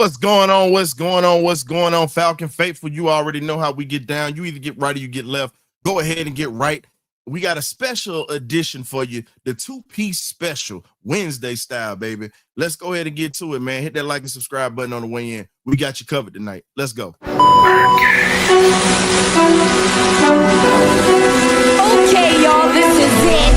What's going on? What's going on? What's going on, Falcon Faithful? You already know how we get down. You either get right or you get left. Go ahead and get right. We got a special edition for you, the two-piece special, Wednesday style, baby. Let's go ahead and get to it, man. Hit that like and subscribe button on the way in. We got you covered tonight. Let's go. Okay, y'all, this is it.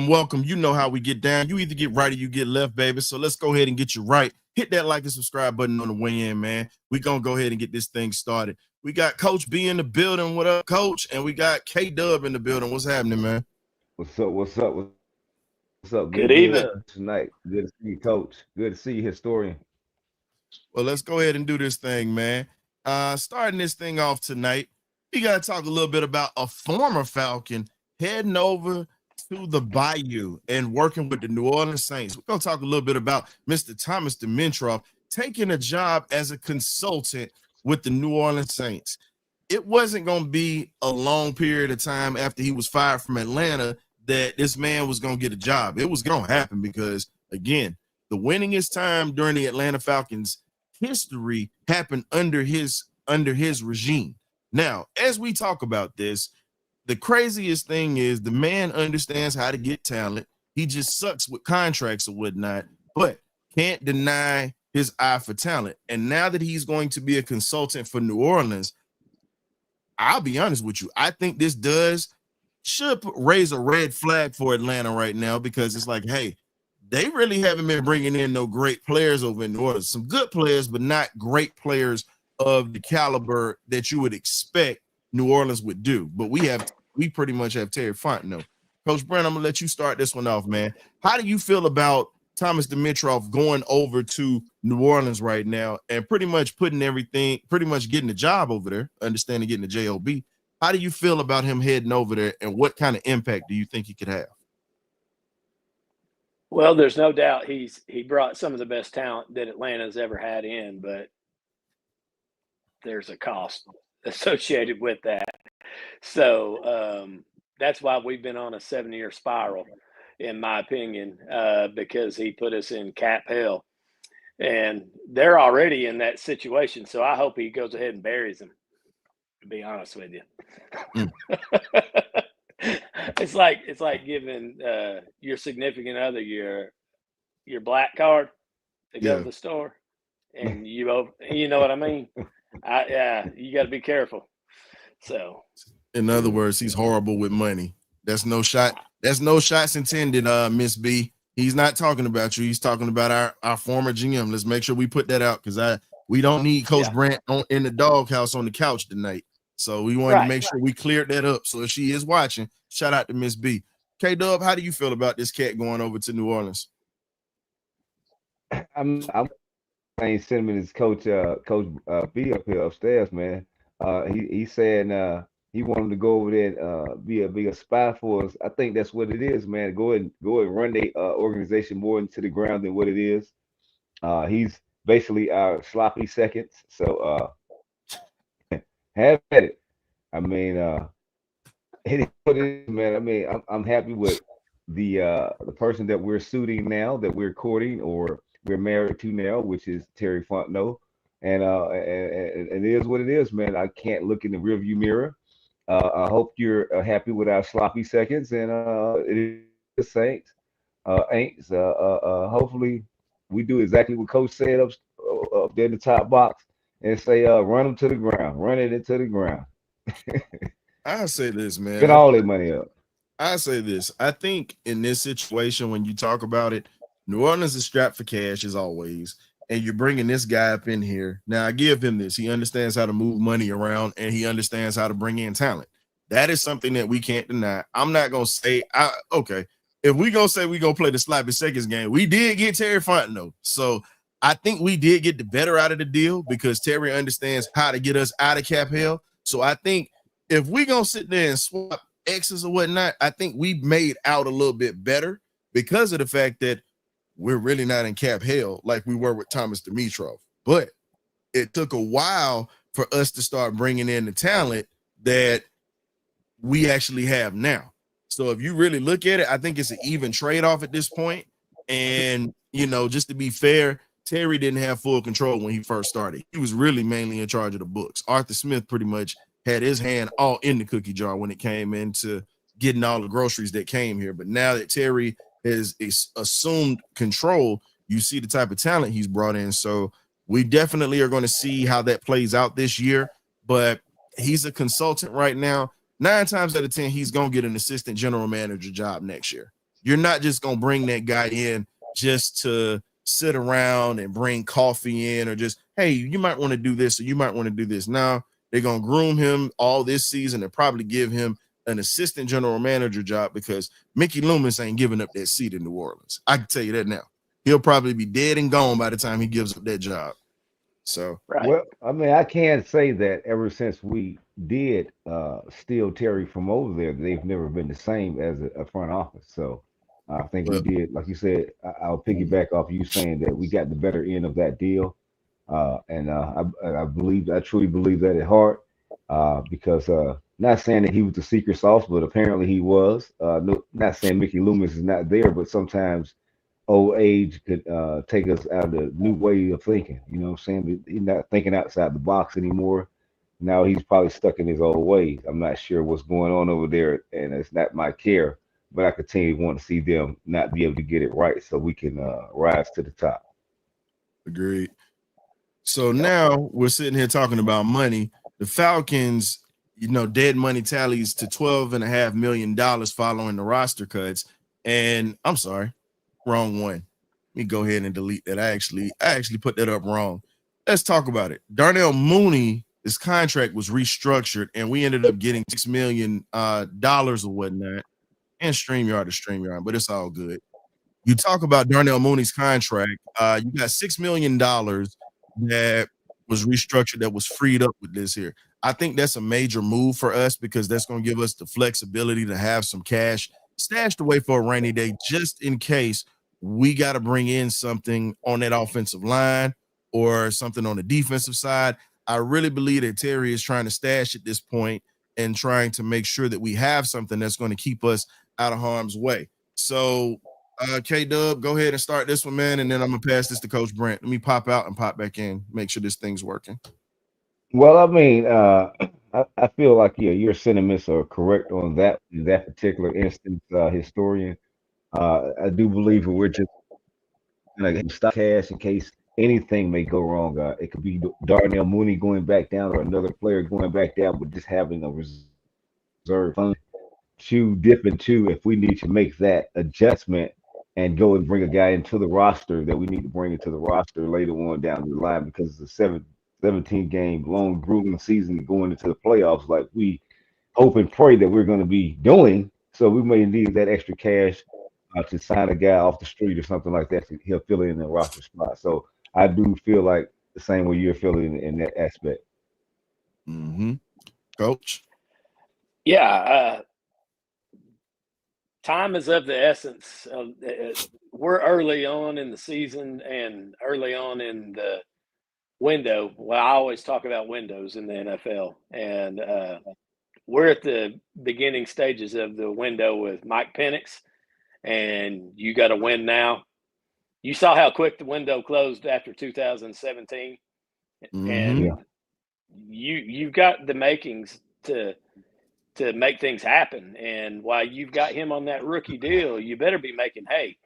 Welcome. You know how we get down. You either get right or you get left, baby. So let's go ahead and get you right. Hit that like and subscribe button on the way in, man. We're going to go ahead and get this thing started. We got Coach B in the building. What up, Coach? And we got K-Dub in the building. What's happening, man? What's up? Good evening. Tonight. Good to see you, Coach. Good to see you, historian. Well, let's go ahead and do this thing, man. Starting this thing off tonight, we got to talk a little bit about a former Falcon heading over to the Bayou and working with the New Orleans Saints. We're going to talk a little bit about Mr. Thomas Dimitroff taking a job as a consultant with the New Orleans Saints. It wasn't going to be a long period of time after he was fired from Atlanta that this man was going to get a job. It was going to happen because, again, the winningest time during the Atlanta Falcons history happened under his regime. Now, as we talk about this, the craziest thing is the man understands how to get talent. He just sucks with contracts or whatnot, but can't deny his eye for talent. And now that he's going to be a consultant for New Orleans, I'll be honest with you, I think this should raise a red flag for Atlanta right now, because it's like, hey, they really haven't been bringing in no great players over in New Orleans. Some good players, but not great players of the caliber that you would expect New Orleans would do. But we pretty much have Terry Fontenot. Coach Brent, I'm gonna let you start this one off, man. How do you feel about Thomas Dimitroff going over to New Orleans right now and pretty much getting the job over there, getting the job? How do you feel about him heading over there, and what kind of impact do you think he could have? Well, there's no doubt he brought some of the best talent that Atlanta's ever had in, but there's a cost associated with that. So that's why we've been on a 7-year spiral, in my opinion, because he put us in cap hell. And they're already in that situation. So I hope he goes ahead and buries them, to be honest with you. It's like giving your significant other your black card to go to the store, and you know what I mean? You got to be careful. So, in other words, he's horrible with money. That's no shots intended, Miss B. He's not talking about you. He's talking about our former GM. Let's make sure we put that out, because we don't need Coach Brant in the doghouse on the couch tonight. So we wanted to make sure we cleared that up. So if she is watching, shout out to Miss B. K-Dub, how do you feel about this cat going over to New Orleans? I'm same sentiment as Coach B up here upstairs, man. He saying he wanted to go over there and be a spy for us. I think that's what it is, man. Go and run the organization more into the ground than what it is. basically our sloppy seconds. So have at it. I mean, it is what it is, man. I mean, I'm happy with the person that we're suiting now, that we're courting or we're married to now, which is Terry Fontenot. And it is what it is, man. I can't look in the rearview mirror. I hope you're happy with our sloppy seconds, and it is Saints. Aints. Hopefully, we do exactly what Coach said up there in the top box, and say, run them to the ground, run it into the ground. I say this, man. Get all their money up. I say this. I think in this situation, when you talk about it, New Orleans is strapped for cash as always, and you're bringing this guy up in here. Now, I give him this. He understands how to move money around, and he understands how to bring in talent. That is something that we can't deny. I'm not gonna say, okay. If we gonna say we gonna play the sloppy seconds game, we did get Terry Fontenot, so I think we did get the better out of the deal because Terry understands how to get us out of cap hell. So I think if we gonna sit there and swap X's or whatnot, I think we made out a little bit better because of the fact that we're really not in cap hell like we were with Thomas Dimitrov. But it took a while for us to start bringing in the talent that we actually have now. So if you really look at it, I think it's an even trade-off at this point. And, you know, just to be fair, Terry didn't have full control when he first started. He was really mainly in charge of the books. Arthur Smith pretty much had his hand all in the cookie jar when it came into getting all the groceries that came here. But now that Terry has assumed control, you see the type of talent he's brought in. So we definitely are going to see how that plays out this year. But he's a consultant right now. 9 times out of 10, he's going to get an assistant general manager job next year. You're not just going to bring that guy in just to sit around and bring coffee in or just, hey, you might want to do this or you might want to do this. Now, they're going to groom him all this season and probably give him an assistant general manager job because Mickey Loomis ain't giving up that seat in New Orleans. I can tell you that now. He'll probably be dead and gone by the time he gives up that job. So, Right. Well, I mean, I can't say that ever since we did steal Terry from over there, they've never been the same as a front office. So I think we did, like you said, I'll piggyback off you saying that we got the better end of that deal. And I truly believe that at heart, because not saying that he was the secret sauce, but apparently he was. No, not saying Mickey Loomis is not there, but sometimes old age could take us out of the new way of thinking. You know what I'm saying? He's not thinking outside the box anymore. Now he's probably stuck in his old ways. I'm not sure what's going on over there, and it's not my care. But I continue to want to see them not be able to get it right, so we can rise to the top. agreed. So now we're sitting here talking about money. The Falcons, you know, dead money tallies to $12.5 million following the roster cuts. And I'm sorry, wrong one. Let me go ahead and delete that. I actually put that up wrong. Let's talk about it. Darnell Mooney, his contract was restructured, and we ended up getting $6 million or whatnot. And StreamYard to StreamYard, but it's all good. You talk about Darnell Mooney's contract. You got $6 million that was restructured, that was freed up with this here. I think that's a major move for us because that's going to give us the flexibility to have some cash stashed away for a rainy day, just in case we got to bring in something on that offensive line or something on the defensive side. I really believe that Terry is trying to stash at this point and trying to make sure that we have something that's going to keep us out of harm's way. So, K-Dub, go ahead and start this one, man, and then I'm going to pass this to Coach Brent. Let me pop out and pop back in, make sure this thing's working. Well, I mean, I feel like your sentiments are correct on that particular instance, historian. I do believe that we're just gonna stop cash in case anything may go wrong. It could be Darnell Mooney going back down or another player going back down, but just having a reserve fund to dip into if we need to make that adjustment and go and bring a guy into the roster that we need to bring into the roster later on down the line because it's a 17-game long grueling season going into the playoffs like we hope and pray that we're going to be doing. So we may need that extra cash to sign a guy off the street or something like that. So he'll fill in the roster spot. So I do feel like the same way you're feeling in that aspect. Mm-hmm. Coach? Yeah. time is of the essence. We're early on in the season and early on in the window. Well, I always talk about windows in the NFL, and we're at the beginning stages of the window with Mike Penix, and you got to win now. You saw how quick the window closed after 2017, and you've got the makings to make things happen. And while you've got him on that rookie deal, you better be making hay,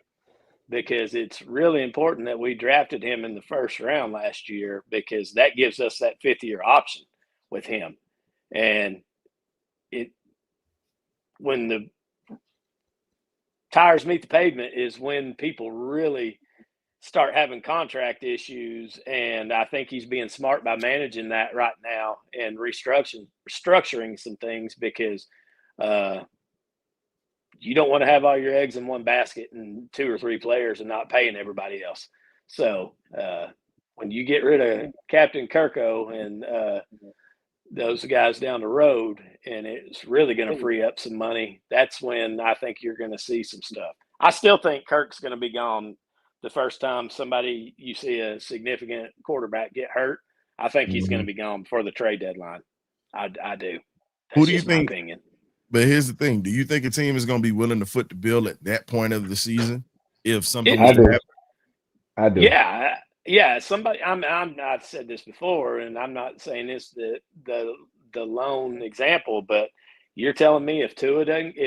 because it's really important that we drafted him in the first round last year, because that gives us that 5th-year option with him. And when the tires meet the pavement is when people really start having contract issues. And I think he's being smart by managing that right now and restructuring some things, because you don't want to have all your eggs in one basket and 2 or 3 players and not paying everybody else. So when you get rid of Captain Kirko and those guys down the road, and it's really going to free up some money, that's when I think you're going to see some stuff. I still think Kirk's going to be gone the first time you see a significant quarterback get hurt. I think he's going to be gone before the trade deadline. I do. That's Who do you just my think? opinion. But here's the thing: do you think a team is going to be willing to foot the bill at that point of the season if something? I do. Yeah. Somebody. I've said this before, and I'm not saying this the lone example, but you're telling me if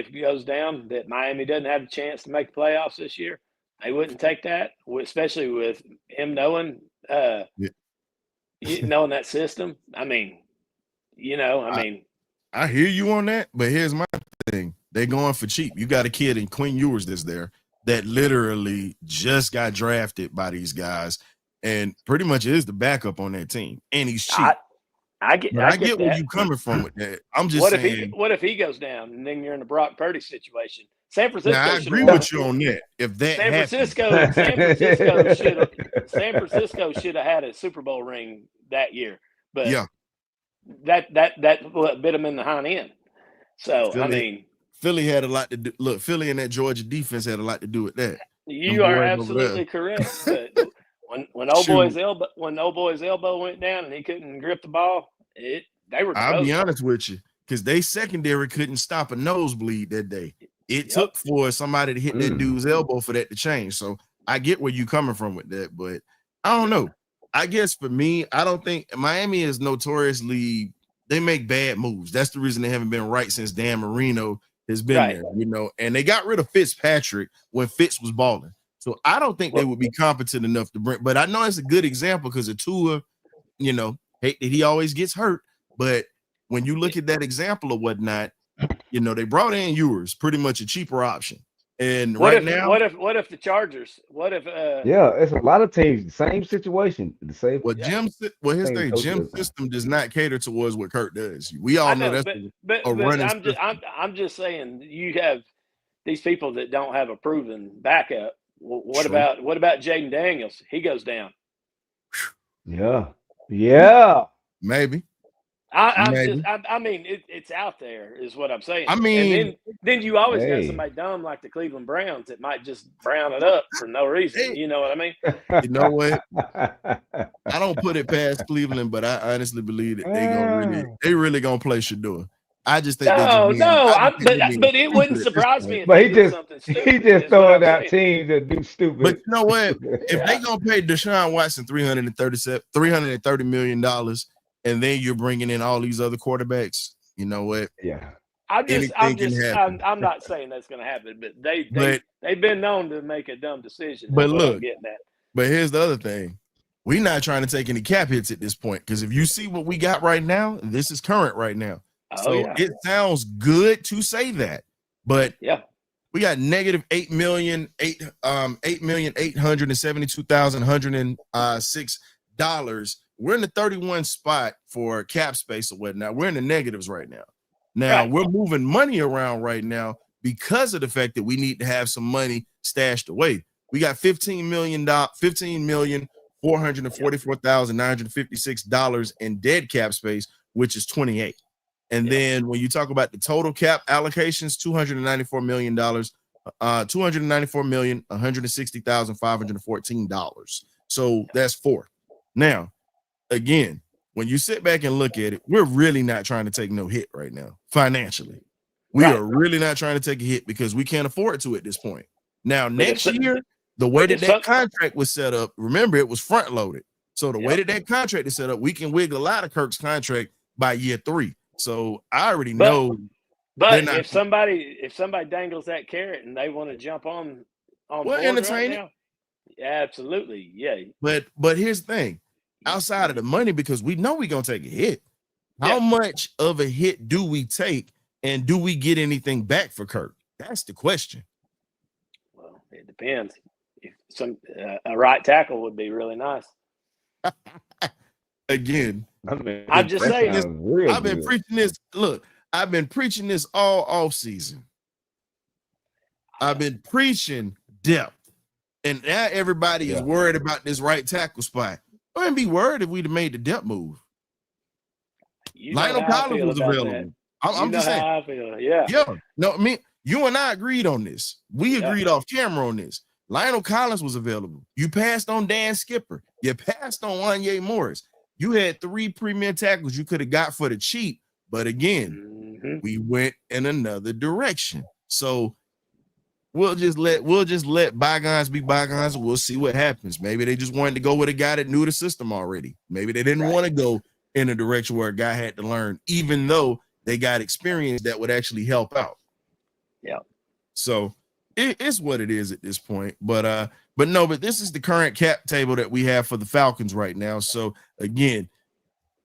he goes down, that Miami doesn't have a chance to make the playoffs this year? They wouldn't take that, especially with him knowing knowing that system. I mean, I hear you on that, but here's my thing: they're going for cheap. You got a kid in Quinn Ewers that's there that literally just got drafted by these guys, and pretty much is the backup on that team, and he's cheap. I get where you coming from with that. I'm just saying. What if he goes down, and then you're in the Brock Purdy situation? San Francisco. Now, I agree with you on that. If that San Francisco should have had a Super Bowl ring that year, but that bit them in the hind end. So Philly had a lot to do. Look, Philly and that Georgia defense had a lot to do with that. You are absolutely correct. But when old boy's elbow went down and he couldn't grip the ball, they were. I'll be honest with you, because they secondary couldn't stop a nosebleed that day. It took for somebody to hit that dude's elbow for that to change. So I get where you coming from with that, but I don't know. I guess for me, I don't think Miami is notoriously, they make bad moves. That's the reason they haven't been right since Dan Marino has been there, and they got rid of Fitzpatrick when Fitz was balling. So I don't think they would be competent enough to bring, but I know it's a good example because of Tua, hate that he always gets hurt. But when you look at that example or whatnot, they brought in Ewers, pretty much a cheaper option. And what if the Chargers? It's a lot of teams, same situation. The same. Jim's system does not cater towards what Kirk does. We all know that's a running system. I'm just saying, you have these people that don't have a proven backup. What about Jaden Daniels? He goes down. Yeah. Maybe. It's out there, is what I'm saying. And then you always got somebody dumb like the Cleveland Browns that might just brown it up for no reason. You know what I mean? You know what? I don't put it past Cleveland, but I honestly believe that they really gonna play Shador. I just think but it wouldn't surprise me. But he just throwing out teams that do stupid. But you know what? If they gonna pay Deshaun Watson $330 million. And then you're bringing in all these other quarterbacks. You know what? Yeah. I'm not saying that's going to happen, but they've been known to make a dumb decision. But look, but here's the other thing: we're not trying to take any cap hits at this point, because if you see what we got right now, this is current right now. It sounds good to say that, but we got negative $8,872,106. We're in the 31 spot for cap space or whatnot. We're in the negatives right now. We're moving money around right now because of the fact that we need to have some money stashed away. We got $15,444,956 in dead cap space, which is 28. And then when you talk about the total cap allocations, $294 million $294,160,514. So that's 4. Now, again, when you sit back and look at it, we're really not trying to take no hit right now financially. We are really not trying to take a hit because we can't afford to at this point. Now, next year, the way that contract was set up, remember, it was front loaded. So the way that contract is set up, we can wiggle out of Kirk's contract by year 3. So I already know. But if somebody dangles that carrot and they want to jump on we'll entertain it. Absolutely, yeah. But here's the thing: outside of the money, because we know we're gonna take a hit. How much of a hit do we take, and do we get anything back for Kirk? That's the question. Well, it depends. If a right tackle would be really nice. Again, I'm just saying. I've been preaching this. Look, I've been preaching this all off season. I've been preaching depth, and now everybody is worried about this right tackle spot. I wouldn't be worried if we'd have made the depth move. Lionel Collins was available. I'm just saying. How I feel. Yeah. No, I mean, you and I agreed on this. We agreed off camera on this. Lionel Collins was available. You passed on Dan Skipper. You passed on Wanye Morris. You had 3 premier tackles you could have got for the cheap. But again, we went in another direction. So we'll just let bygones be bygones. We'll see what happens. Maybe they just wanted to go with a guy that knew the system already. Maybe they didn't want to go in a direction where a guy had to learn, even though they got experience that would actually help out. Yeah. So it's what it is at this point. But this is the current cap table that we have for the Falcons right now. So again,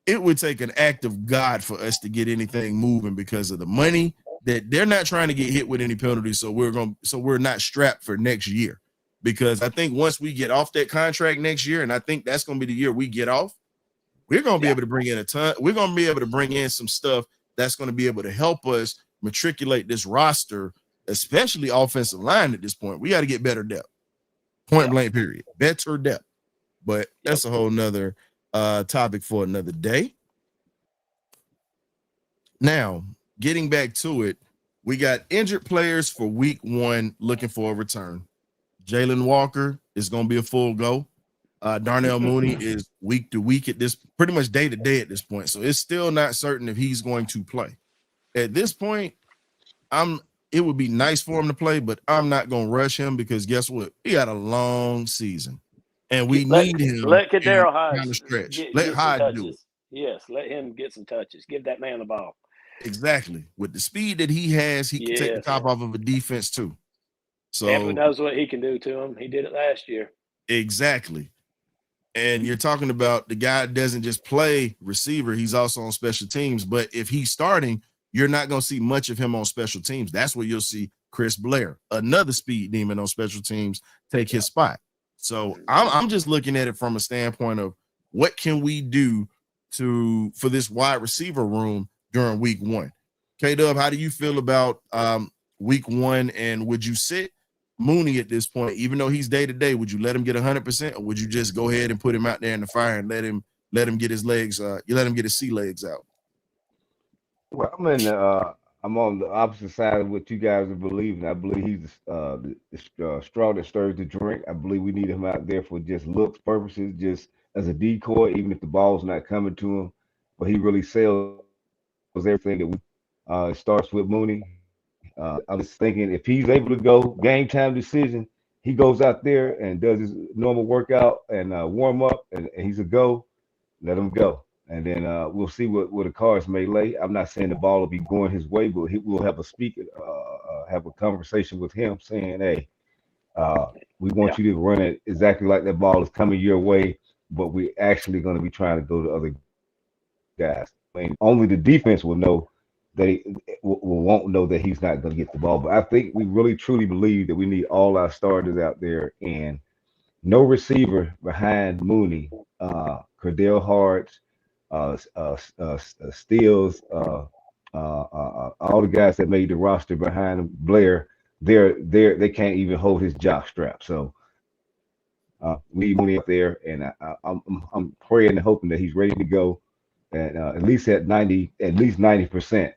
it would take an act of God for us to get anything moving because of the money that they're not trying to get hit with any penalties. So we're not strapped for next year, because I think once we get off that contract next year, and I think that's going to be the year we get off, we're going to be able to bring in a ton. We're going to be able to bring in some stuff that's going to be able to help us matriculate this roster, especially offensive line at this point. We got to get better depth. Point blank, period. Better depth. But that's a whole nother topic for another day. Now, getting back to it, we got injured players for week 1 looking for a return. Jalen Walker is going to be a full go. Darnell Mooney is week to week at this, pretty much day to day at this point. So it's still not certain if he's going to play. At this point, it would be nice for him to play, but I'm not going to rush him because guess what? He got a long season, and we need him. Let Kadarius Hyde stretch. Let Hyde do it. Yes, let him get some touches. Give that man the ball. Exactly. With the speed that he has, he can take the top off of a defense too. So Tampa knows what he can do to him. He did it last year. Exactly. And you're talking about the guy doesn't just play receiver, he's also on special teams. But if he's starting, you're not going to see much of him on special teams. That's where you'll see Chris Blair, another speed demon on special teams, take his spot. So I'm just looking at it from a standpoint of what can we do for this wide receiver room during week 1. K-Dub, how do you feel about week 1? And would you sit Mooney at this point, even though he's day to day? Would you let him get 100%, or would you just go ahead and put him out there in the fire and let him get his legs? You let him get his sea legs out. Well, I'm on the opposite side of what you guys are believing. I believe he's the straw that stirs the drink. I believe we need him out there for just looks purposes, just as a decoy, even if the ball's not coming to him. But he really sells everything that we starts with Mooney. I was thinking if he's able to go game time decision, he goes out there and does his normal workout and warm up, and he's a go. Let him go, and then we'll see what the cards may lay. I'm not saying the ball will be going his way, but we'll have have a conversation with him saying, "Hey, we want you to run it exactly like that ball is coming your way, but we're actually going to be trying to go to other guys." I mean, only the defense will know. They won't know that he's not going to get the ball. But I think we really truly believe that we need all our starters out there, and no receiver behind Mooney, Cordell Harts, Steels, all the guys that made the roster behind Blair. They can't even hold his jock strap. So we need Mooney up there, and I'm praying and hoping that he's ready to go, and at least 90%.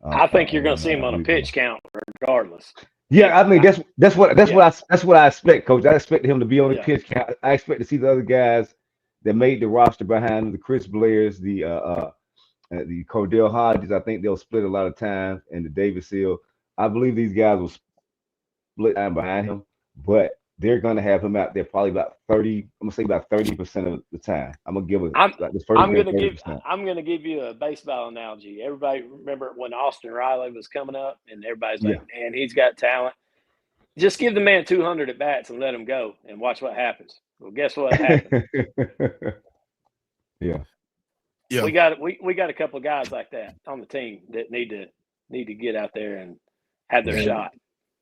I think you're going to see him on a pitch count regardless. Yeah, I mean that's what Yeah. that's what I expect, Coach. I expect him to be on the Yeah. pitch count. I expect to see the other guys that made the roster behind him, the Chris Blairs, the Cordell Hodges. I think they'll split a lot of time, and the Davis Hill. I believe these guys will split time behind him, but they're going to have him out there probably about 30. I'm gonna say about 30% of the time. I'm gonna give it I'm like this first I'm game gonna 30%. give you a baseball analogy. Everybody remember when Austin Riley was coming up, and everybody's Yeah. like, "Man, he's got talent." Just give the man 200 at bats and let him go, and watch what happens. Well, guess what happened? Yeah. Yeah. We got a couple of guys like that on the team that need to get out there and have their And, shot.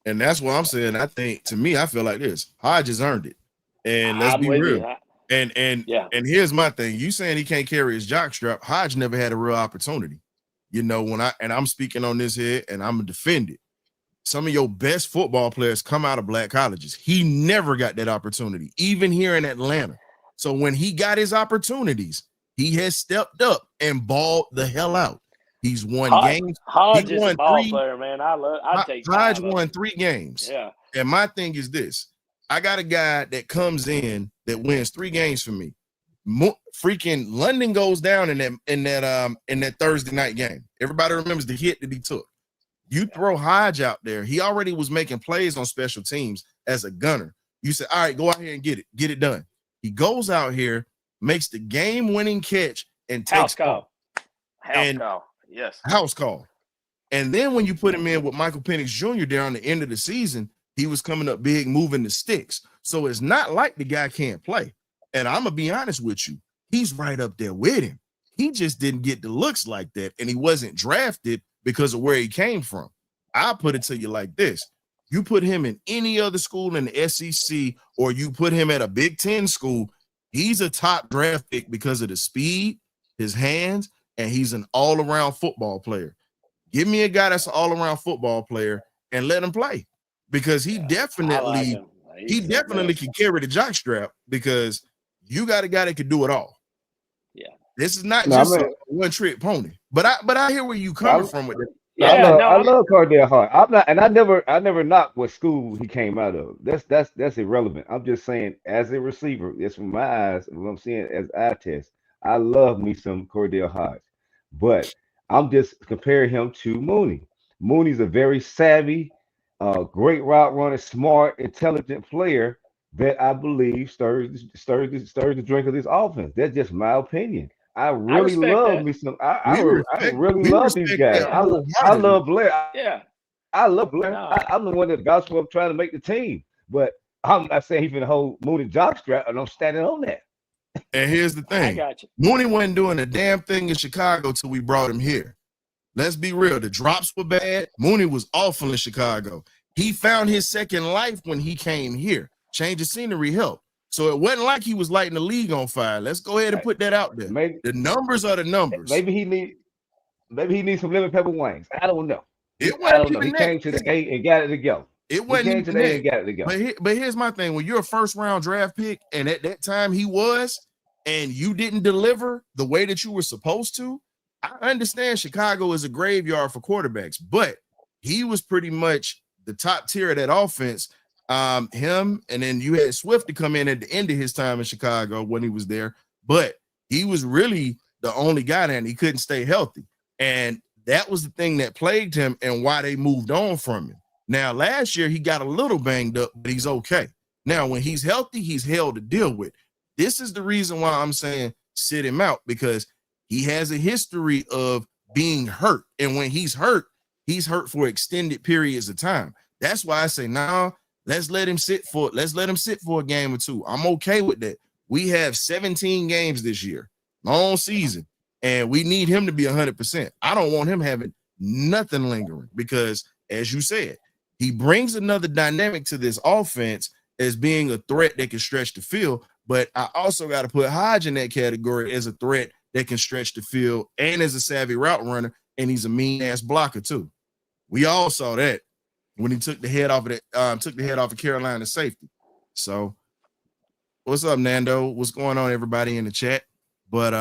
and that's what I'm saying. I think to me, I feel like this. Hodges earned it. And let's I'm be with real. you. And Yeah. here's my thing. You saying he can't carry his jockstrap. Hodge never had a real opportunity. You know, I'm speaking on this here and I'm gonna defend it. Some of your best football players come out of black colleges. He never got that opportunity, even here in Atlanta. So when he got his opportunities, he has stepped up and balled the hell out. He's won games. Hodge He is a won ball 3. player, man. I'd take Hodge 5 of won them. 3 games. Yeah. And my thing is this. I got a guy that comes in that wins 3 games for me. Freaking London goes down in that Thursday night game. Everybody remembers the hit that he took. You throw Hodge out there. He already was making plays on special teams as a gunner. You said, all right, go out here and get it done. He goes out here, makes the game-winning catch, and takes off. House call. Yes. House call. And then when you put him in with Michael Penix Jr. there on the end of the season, he was coming up big, moving the sticks. So it's not like the guy can't play. And I'm going to be honest with you. He's right up there with him. He just didn't get the looks like that, and he wasn't drafted because of where he came from. I'll put it to you like this. You put him in any other school in the SEC, or you put him at a Big Ten school, he's a top draft pick because of the speed, his hands, and he's an all-around football player. Give me a guy that's an all-around football player and let him play, because he definitely can carry the jockstrap, because you got a guy that can do it all. Yeah. This is not just a one-trick pony. But I hear where you coming from with it. I love Cordell Hart. I never knocked what school he came out of. That's irrelevant. I'm just saying, as a receiver, it's from my eyes, what I'm seeing as eye test. I love me some Cordell Hart, but I'm just comparing him to Mooney. Mooney's a very savvy, great route runner, smart, intelligent player that I believe stirs the drink of this offense. That's just my opinion. I really love me some. I really love these guys. I love Blair. I love Blair. I'm the one that gospel of trying to make the team, but I'm not saying he's gonna hold Mooney jockstrap, and I'm standing on that. And here's the thing: I got you. Mooney wasn't doing a damn thing in Chicago till we brought him here. Let's be real. The drops were bad. Mooney was awful in Chicago. He found his second life when he came here. Change of scenery helped. So it wasn't like he was lighting the league on fire. Let's go ahead and put that out there. Maybe the numbers are the numbers. Maybe he needs some lemon pepper wings. I don't know. He came to the A and got it to go. It wasn't he came to the A and got it to go. But here's my thing: when you're a first-round draft pick, and at that time he was, and you didn't deliver the way that you were supposed to, I understand Chicago is a graveyard for quarterbacks, but he was pretty much the top tier of that offense. Him, and then you had Swift to come in at the end of his time in Chicago when he was there, but he was really the only guy there, and he couldn't stay healthy. And that was the thing that plagued him and why they moved on from him. Now, last year, he got a little banged up, but he's okay. Now, when he's healthy, he's hell to deal with. This is the reason why I'm saying sit him out, because he has a history of being hurt. And when he's hurt for extended periods of time. That's why I say, nah, let's let him sit for a game or two. I'm okay with that. We have 17 games this year, long season, and we need him to be 100%. I don't want him having nothing lingering, because, as you said, he brings another dynamic to this offense as being a threat that can stretch the field. But I also got to put Hodge in that category as a threat that can stretch the field and as a savvy route runner, and he's a mean-ass blocker too. We all saw that when he took the head off of Carolina safety. So what's up, Nando? What's going on, everybody in the chat? But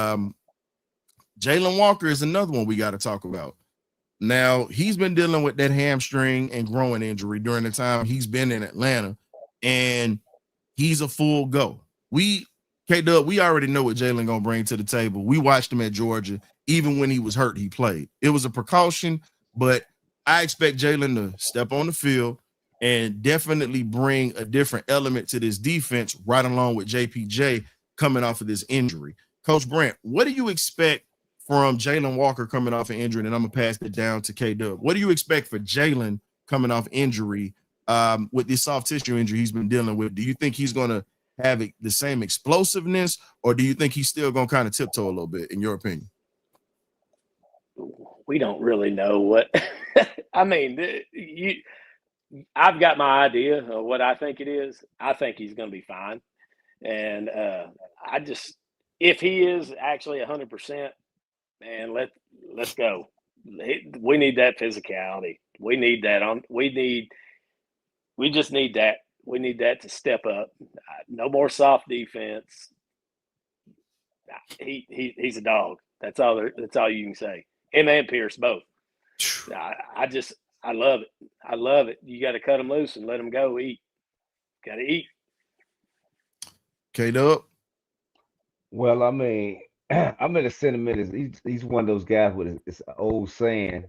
Jalen Walker is another one we got to talk about. Now, he's been dealing with that hamstring and groin injury during the time he's been in Atlanta, and he's a full go. K-Dub, we already know what Jalen gonna bring to the table. We watched him at Georgia. Even when he was hurt, he played. It was a precaution, but I expect Jalen to step on the field and definitely bring a different element to this defense right along with JPJ coming off of this injury. Coach Brent, what do you expect from Jalen Walker coming off an injury? And I'm going to pass it down to K-Dub. What do you expect for Jalen coming off injury with this soft tissue injury he's been dealing with? Do you think he's going to have the same explosiveness, or do you think he's still going to kind of tiptoe a little bit, in your opinion? We don't really know what – I mean, I've got my idea of what I think it is. I think he's going to be fine. And if he is actually 100%, man, let's go. We need that physicality. We need that we just need that. We need that to step up. No more soft defense. He's a dog. That's all you can say. Him and Pierce both. I love it. I love it. You got to cut them loose and let them go eat. Got to eat. K-Dub? Well, I mean, I'm in the sentiment is he's one of those guys with it's an old saying,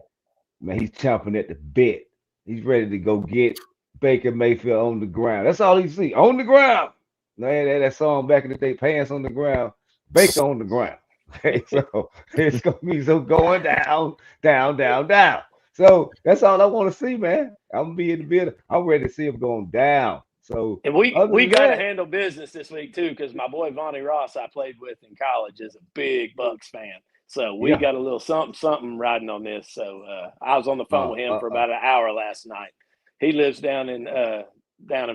man, he's chomping at the bit. He's ready to go get Baker Mayfield on the ground. That's all he see, on the ground. Man, that song back in the day, Pants on the Ground, Baker on the ground. Okay, so it's gonna be going down, down, down, down. So that's all I want to see, man. I'm gonna be in the building. I'm ready to see him going down. So and we got to handle business this week too, because my boy Vonnie Ross I played with in college is a big Bucs fan. So we got a little something riding on this. So I was on the phone with him for about an hour last night. He lives down in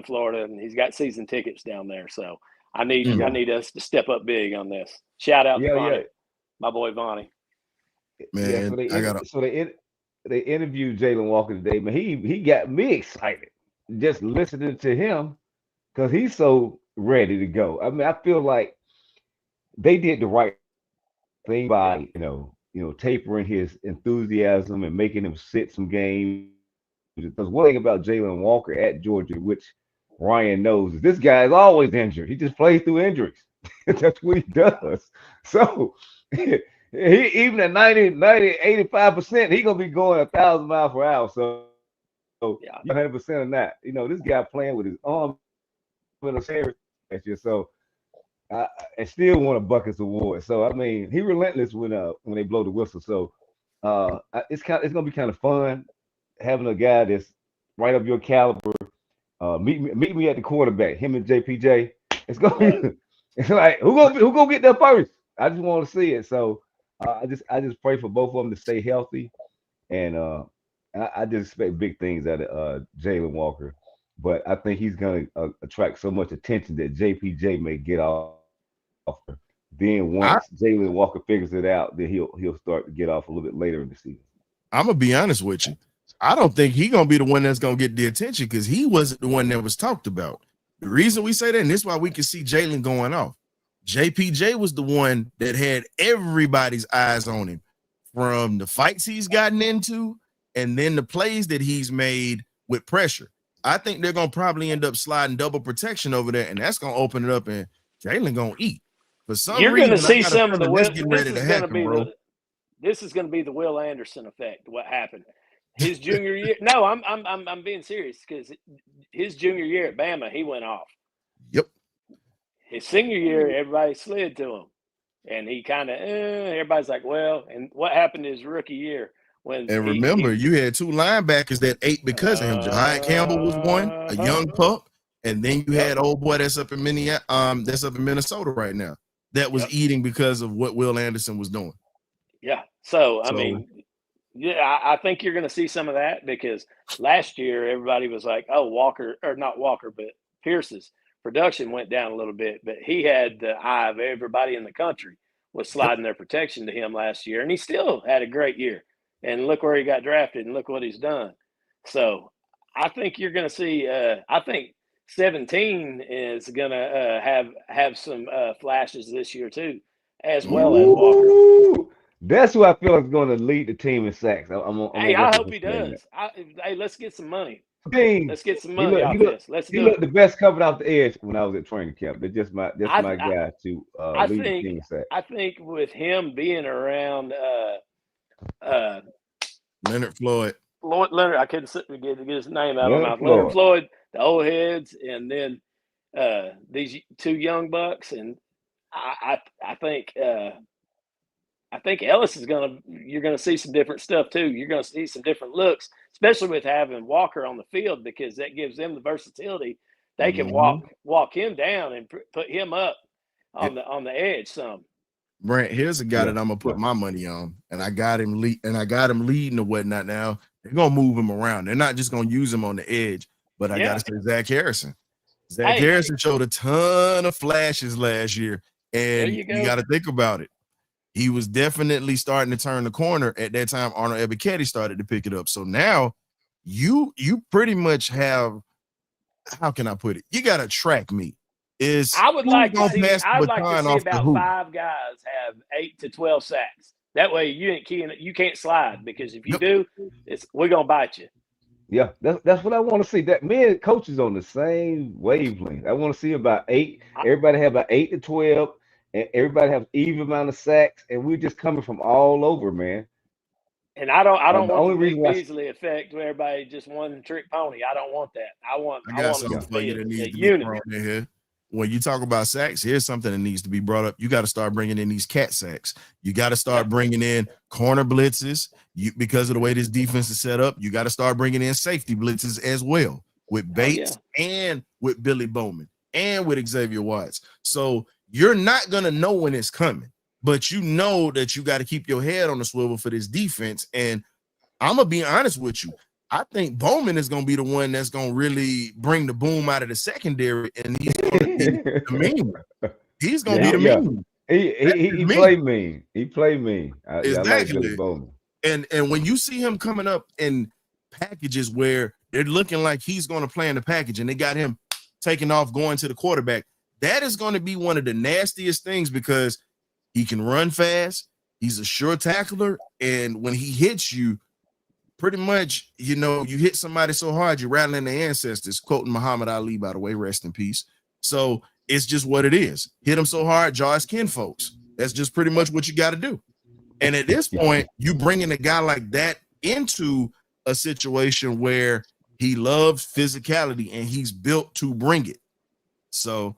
Florida, and he's got season tickets down there. So I need us to step up big on this. Shout out to Vonnie, my boy Vonnie. Man, they interviewed Jalen Walker today, man. He got me excited just listening to him because he's so ready to go. I mean, I feel like they did the right thing by tapering his enthusiasm and making him sit some games. Because one thing about Jalen Walker at Georgia, which Ryan knows, is this guy is always injured. He just plays through injuries. That's what he does. So he even at 85%, he's gonna be going 1,000 miles per hour. So 100% of that. This guy playing with his arm in his hair. So I still won a Bucs award. So I mean, he relentless when they blow the whistle. So it's gonna be kind of fun having a guy that's right up your caliber. Meet me at the quarterback. Him and JPJ. It's gonna be. It's like who gonna get there first? I just want to see it. So I just pray for both of them to stay healthy, and I just expect big things out of Jalen Walker. But I think he's gonna attract so much attention that JPJ may get off. Then once Jalen Walker figures it out, then he'll start to get off a little bit later in the season. I'm gonna be honest with you. I don't think he's gonna be the one that's gonna get the attention because he wasn't the one that was talked about. The reason we say that, and this is why we can see Jalen going off. JPJ was the one that had everybody's eyes on him from the fights he's gotten into and then the plays that he's made with pressure. I think they're going to probably end up sliding double protection over there, and that's going to open it up, and Jalen going to eat. For some You're reason, going to see some of the Will. Getting ready to happen, bro. This is going to be the Will Anderson effect. What happened? His junior year. No, I'm being serious because his junior year at Bama, he went off. Yep. His senior year, everybody slid to him, and he kind of everybody's like, well. And what happened his rookie year? Remember, you had two linebackers that ate because of him. Jahan Campbell was one, a young pup, and then you had old boy that's up in Minnesota right now that was eating because of what Will Anderson was doing. Yeah. So I mean. Yeah, I think you're going to see some of that because last year everybody was like, oh, not Walker, but Pierce's production went down a little bit. But he had the eye of everybody in the country was sliding their protection to him last year. And he still had a great year. And look where he got drafted and look what he's done. So I think you're going to see I think 17 is going to have some flashes this year too, as well as Walker. That's who I feel is going to lead the team in sacks. I'm Hey, on I record hope for he saying that. does. Hey, let's get some money. Dang, Let's get some he money looked he off looked this. Let's he do it. looked the best coming off the edge when I was at training camp. That's I my guy to I lead the think team in sacks. I think with him being around uh Leonard Floyd. Lloyd Leonard, I couldn't get his name out of my Leonard mouth. Leonard Floyd. Floyd, the old heads, and then these two young bucks, and I think Ellis is you're gonna see some different stuff too. You're gonna see some different looks, especially with having Walker on the field because that gives them the versatility. They can Mhm. walk him down and put him up Yeah. on the edge some. Brent, here's a guy Yeah, that I'm gonna yeah. put my money on, and I got him leading or whatnot. Now they're gonna move him around. They're not just gonna use him on the edge, but I gotta say Zach Harrison. Zach Hey, Harrison showed a ton of flashes last year, there and you you go. got to think about it. He was definitely starting to turn the corner at that time. Arnold Ebiketie started to pick it up. So now you pretty much have, how can I put it? You got a track meet. Is I would who's like to gonna see. pass the I'd like to baton see off to about who? 5 guys have 8 to 12 sacks. That way, you ain't keying. You can't slide because if you Yep. do, we're gonna bite you. Yeah, that's what I want to see. That me and coaches on the same wavelength. I want to see about 8. I, Everybody have about 8 to 12, and everybody have even amount of sacks, and we're just coming from all over, man. and I don't The want the only reason Vic why, Beasley effect where everybody just one trick pony. I don't want that. I I got want us something to for you be that a needs to be unit. thrown in here. When you talk about sacks, here's something that needs to be brought up. You got to start bringing in these cat sacks. You got to start Yep. bringing in corner blitzes. Because of the way this defense is set up, you got to start bringing in safety blitzes as well with Bates and with Billy Bowman and with Xavier Watts. So you're not going to know when it's coming, but you know that you got to keep your head on the swivel for this defense. And I'm going to be honest with you. I think Bowman is going to be the one that's going to really bring the boom out of the secondary, and he's going to be the mean one. He's going to yeah, be the yeah. mean one. He play mean. He play mean. Yeah, I like Billy Exactly. Bowman. And when you see him coming up in packages where they're looking like he's going to play in the package, and they got him taking off going to the quarterback, that is going to be one of the nastiest things because he can run fast. He's a sure tackler, and when he hits you, pretty much, you hit somebody so hard you're rattling their ancestors, quoting Muhammad Ali, by the way, rest in peace. So it's just what it is. Hit them so hard, jaw his kin folks. That's just pretty much what you got to do. And at this point, you bringing a guy like that into a situation where he loves physicality and he's built to bring it. So,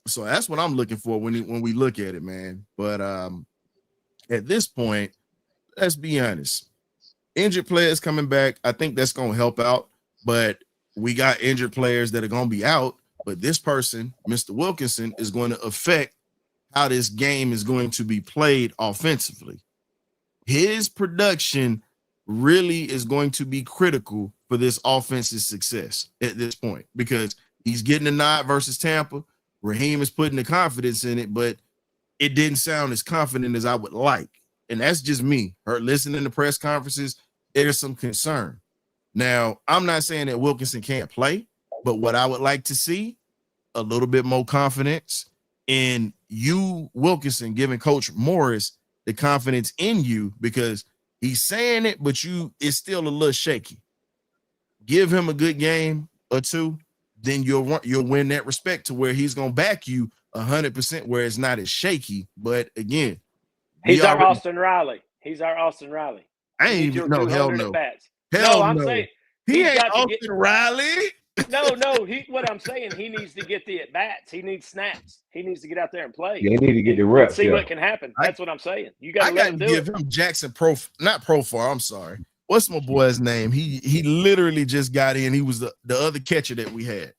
so that's what I'm looking for when we look at it, man. But at this point, let's be honest. Injured players coming back, I think that's going to help out. But we got injured players that are going to be out. But this person, Mr. Wilkinson, is going to affect how this game is going to be played offensively. His production really is going to be critical for this offense's success at this point because he's getting a nod versus Tampa. Raheem is putting the confidence in it, but it didn't sound as confident as I would like. And that's just me. Listening to press conferences, there's some concern. Now, I'm not saying that Wilkinson can't play, but what I would like to see, a little bit more confidence in you, Wilkinson, giving Coach Morris the confidence in you because he's saying it, but it's still a little shaky. Give him a good game or two, then you'll win that respect to where he's going to back you 100% where it's not as shaky. But again, He's our Austin Riley. I ain't even know. Hell no. Bats. Hell I'm no. saying He ain't Austin Riley. No. What I'm saying, he needs to get the at bats. He needs snaps. He needs to get out there and play. Yeah, he need to get the reps. See what can happen. That's what I'm saying. You got to let him do give him Jackson Profar. I'm sorry. What's my boy's name? He literally just got in. He was the other catcher that we had.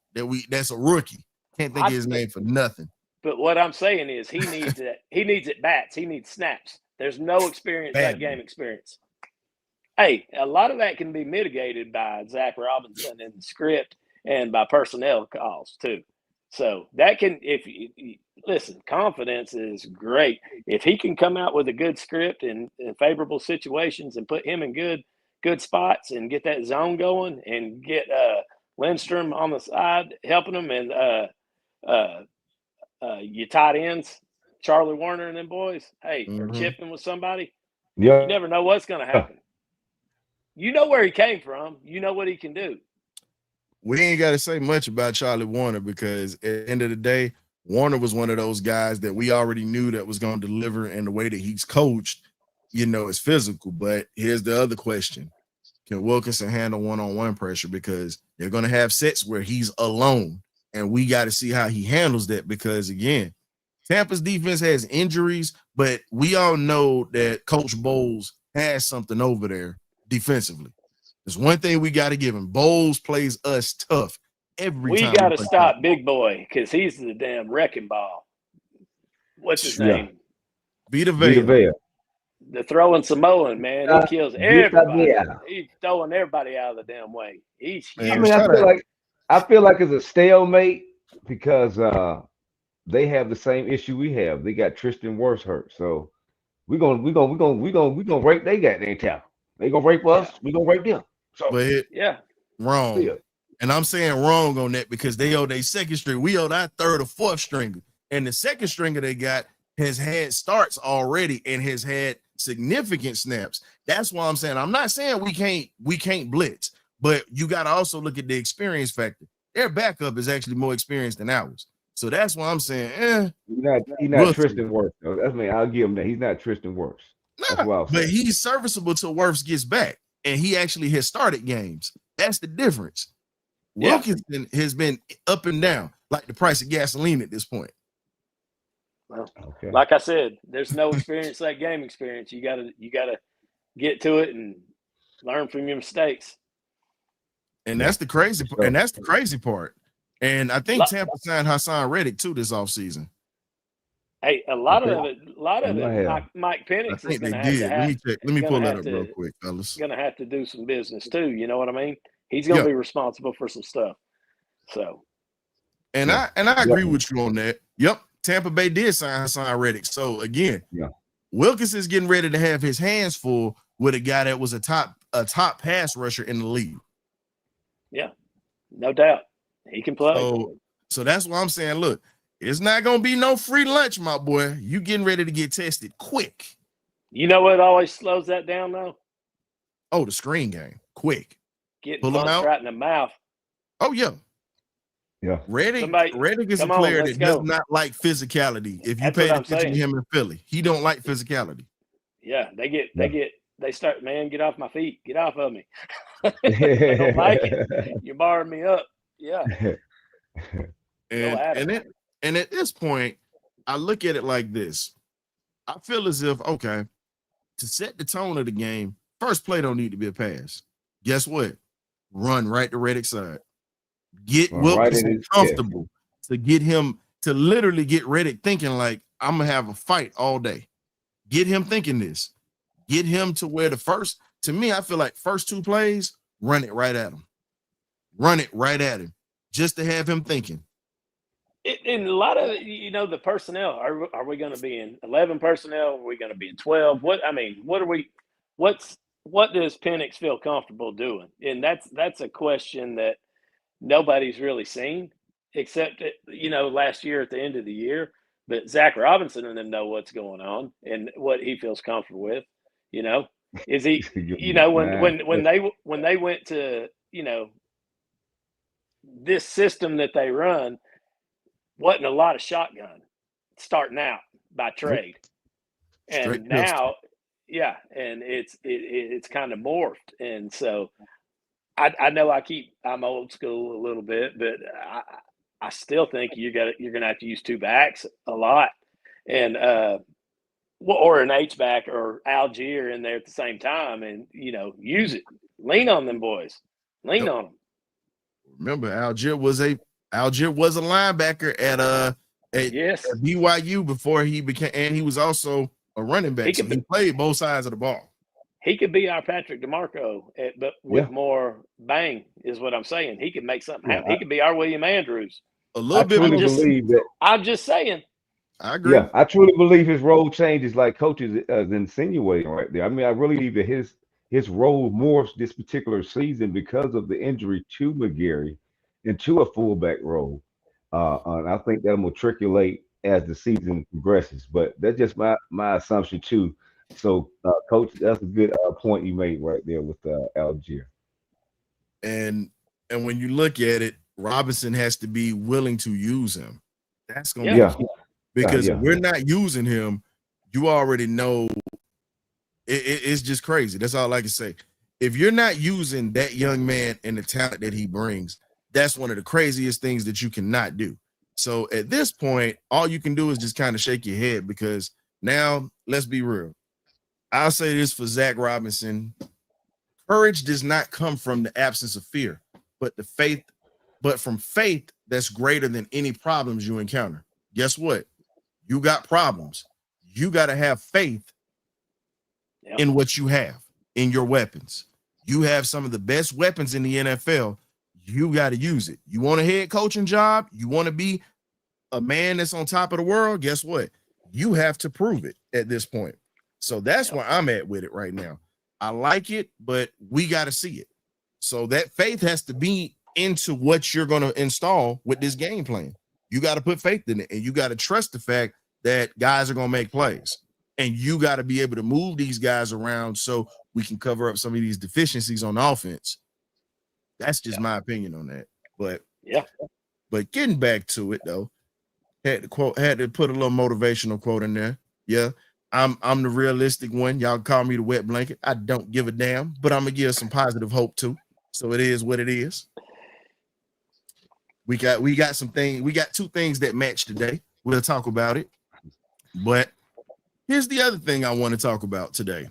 That's a rookie. Can't think of his name for nothing. But what I'm saying is he needs it. He needs at bats. He needs snaps. There's no experience like game experience. Hey, a lot of that can be mitigated by Zach Robinson and the script and by personnel calls too. So that can, listen, confidence is great. If he can come out with a good script in favorable situations and put him in good spots and get that zone going and get Lindstrom on the side helping him and your tight ends Charlie Warner and them boys, hey, or Mhm. chipping with somebody, Yeah. you never know what's going to happen. You know where he came from. You know what he can do. We ain't got to say much about Charlie Warner because at the end of the day, Warner was one of those guys that we already knew that was going to deliver, and the way that he's coached, is physical. But here's the other question. Can Wilkinson handle one-on-one pressure? Because they're going to have sets where he's alone, and we got to see how he handles that because, again, Tampa's defense has injuries, but we all know that Coach Bowles has something over there defensively. There's one thing we got to give him. Bowles plays us tough every time. We got to stop Big Boy because he's the damn wrecking ball. What's his name? Vita Vea. The throwing Samoan, man. He kills everybody. He's throwing everybody out of the damn way. He's huge. I mean, I feel like it's a stalemate because they have the same issue we have. They got Tristan Wirfs hurt, so we're gonna rape they goddamn tackle. They gonna rape us. We gonna rape them. So wrong. Yeah. And I'm saying wrong on that because they owe their second string. We owe our third or fourth stringer, and the second stringer they got has had starts already and has had significant snaps. That's why I'm saying I'm not saying we can't blitz, but you got to also look at the experience factor. Their backup is actually more experienced than ours. So that's why I'm saying, he's not Tristan Wirfs. That's me. I'll give him that. He's not Tristan Wirfs. But he's serviceable till Wirfs gets back, and he actually has started games. That's the difference. Wilkinson has been up and down like the price of gasoline at this point. Well, like I said, there's no experience like game experience. You gotta get to it and learn from your mistakes. And that's the crazy part. And that's the crazy part. And I think Tampa signed Hassan Reddick too this offseason. Hey, a lot of it, Mike Penix is going to have to have. Let me pull that up real quick, fellas. Going to have to do some business too. You know what I mean? He's going to be responsible for some stuff. So, and I agree with you on that. Yep, Tampa Bay did sign Hassan Reddick. So again, Wilkinson's getting ready to have his hands full with a guy that was a top pass rusher in the league. Yeah, no doubt he can play. So that's why I'm saying, look. It's not going to be no free lunch, my boy. You getting ready to get tested quick. You know what always slows that down, though? Oh, the screen game. Quick. Getting punched right in the mouth. Oh, yeah. Yeah. Reddick is a player that does not like physicality. If you pay attention to him in Philly, he don't like physicality. Yeah, they start, man, get off my feet. Get off of me. I don't like it. You're barring me up. Yeah. And at this point, I look at it like this. I feel as if, okay, to set the tone of the game, first play don't need to be a pass. Guess what? Run right to Reddick's side. Get Wilkinson comfortable to get him to literally get Reddick thinking like, I'm going to have a fight all day. Get him thinking this. Get him to where to me, I feel like first two plays, run it right at him. Run it right at him just to have him thinking. In a lot of, the personnel, are we going to be in 11 personnel? Are we going to be in 12? What does Penix feel comfortable doing? And that's a question that nobody's really seen except, last year at the end of the year. But Zach Robinson and them know what's going on and what he feels comfortable with. Is he, when they went to, this system that they run, wasn't a lot of shotgun starting out by trade. And now, and it's kind of morphed. And so I know I'm old school a little bit, but I still think you're gonna have to use two backs a lot. And or an H-back or Algier in there at the same time and use it. Lean on them boys. Lean on them. Remember, Algier was a linebacker at BYU before he became, and he was also a running back. He played both sides of the ball. He could be our Patrick DeMarco, but with more bang, is what I'm saying. He could make something happen. He could be our William Andrews. A little bit. I'm just saying. I agree. Yeah, I truly believe his role changes like coaches is insinuating right there. I mean, I really believe that his role morphs this particular season because of the injury to McGarry into a fullback role. And I think that'll matriculate as the season progresses. But that's just my assumption too. So, Coach, that's a good point you made right there with Algier. And when you look at it, Robinson has to be willing to use him. That's gonna be Yeah. Yeah, key. Because if yeah. we're not using him, you already know it's just crazy. That's all I can say. If you're not using that young man and the talent that he brings, that's one of the craziest things that you cannot do. So at this point, all you can do is just kind of shake your head because now, let's be real. I'll say this for Zach Robinson. Courage does not come from the absence of fear, but from faith that's greater than any problems you encounter. Guess what? You got problems. You got to have faith in what you have, in your weapons. You have some of the best weapons in the NFL. You got to use it. You want a head coaching job? You want to be a man that's on top of the world? Guess what? You have to prove it at this point. So that's where I'm at with it right now. I like it, but we got to see it. So that faith has to be into what you're going to install with this game plan. You got to put faith in it, and you got to trust the fact that guys are going to make plays. And you got to be able to move these guys around so we can cover up some of these deficiencies on offense. That's just my opinion on that. But getting back to it though, had to put a little motivational quote in there. Yeah, I'm the realistic one. Y'all call me the wet blanket. I don't give a damn, but I'm gonna give some positive hope too. So it is what it is. We got two things that match today. We'll talk about it. But here's the other thing I want to talk about today.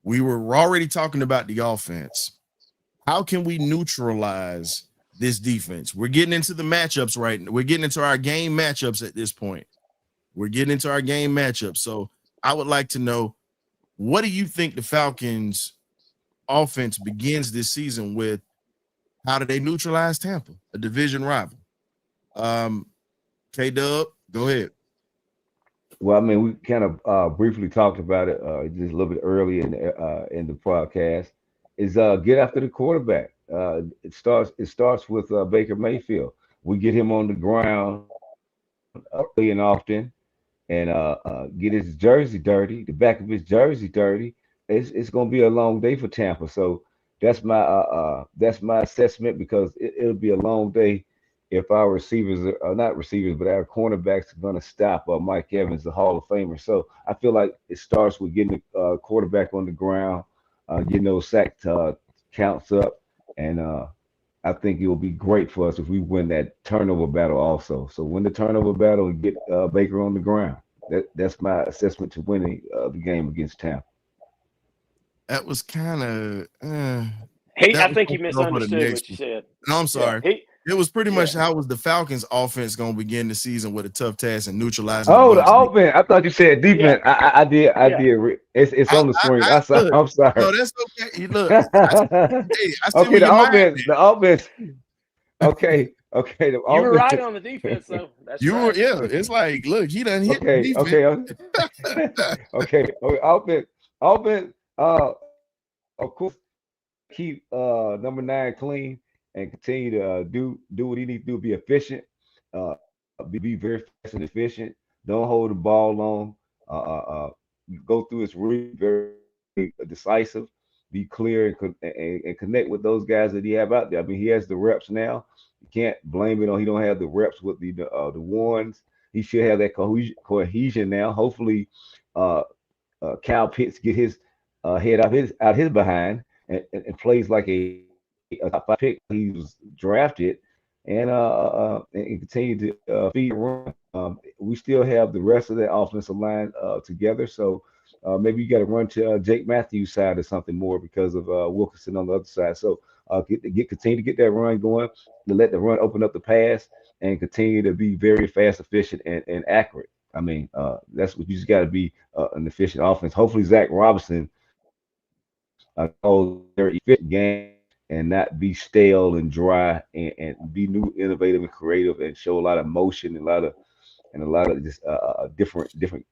We were already talking about the offense. How can we neutralize this defense? We're getting into the matchups right now. We're getting into our game matchups at this point. So I would like to know, what do you think the Falcons offense begins this season with? How do they neutralize Tampa, a division rival? K-Dub, go ahead. Well, I mean, we kind of briefly talked about it just a little bit early in the podcast. Is get after the quarterback. It starts with Baker Mayfield. We get him on the ground early and often, and get his jersey dirty, the back of his jersey dirty. It's going to be a long day for Tampa. So that's my assessment, because it'll be a long day if our receivers are not receivers, but our cornerbacks are going to stop Mike Evans, the Hall of Famer. So I feel like it starts with getting the quarterback on the ground, getting those sack counts up, and I think it will be great for us if we win that turnover battle also. So win the turnover battle and get Baker on the ground. That's my assessment to winning the game against Tampa. That was kind of. I think you misunderstood what you said. No, I'm sorry. Yeah, it was pretty much how was the Falcons offense going to begin the season with a tough task and neutralizing. Oh, the offense. I thought you said defense. Yeah. I did. It's on the screen. I'm sorry. No, that's okay. Look, I okay, the offense. Okay. Okay. You were right on the defense, though. That's right. Yeah. It's like, look, he done hit the defense. Okay. Offense. Of course, keep number 9 clean and continue to do what he needs to do. Be efficient. Be very fast and efficient. Don't hold the ball long. Go through his read very decisive. Be clear and connect with those guys that he have out there. I mean, he has the reps now. You can't blame it on he don't have the reps with the ones. He should have that cohesion now. Hopefully, Kyle Pitts get his head out his behind and plays like a top 5 pick. He was drafted and continue to feed run. We still have the rest of the offensive line together, so maybe you got to run to Jake Matthews' side or something more because of Wilkinson on the other side. So continue to get that run going, to let the run open up the pass, and continue to be very fast, efficient, and accurate. I mean, that's what you just got to be an efficient offense. Hopefully, Zach Robinson calls their efficient game and not be stale and dry, and be new, innovative, and creative, and show a lot of motion and a lot of just different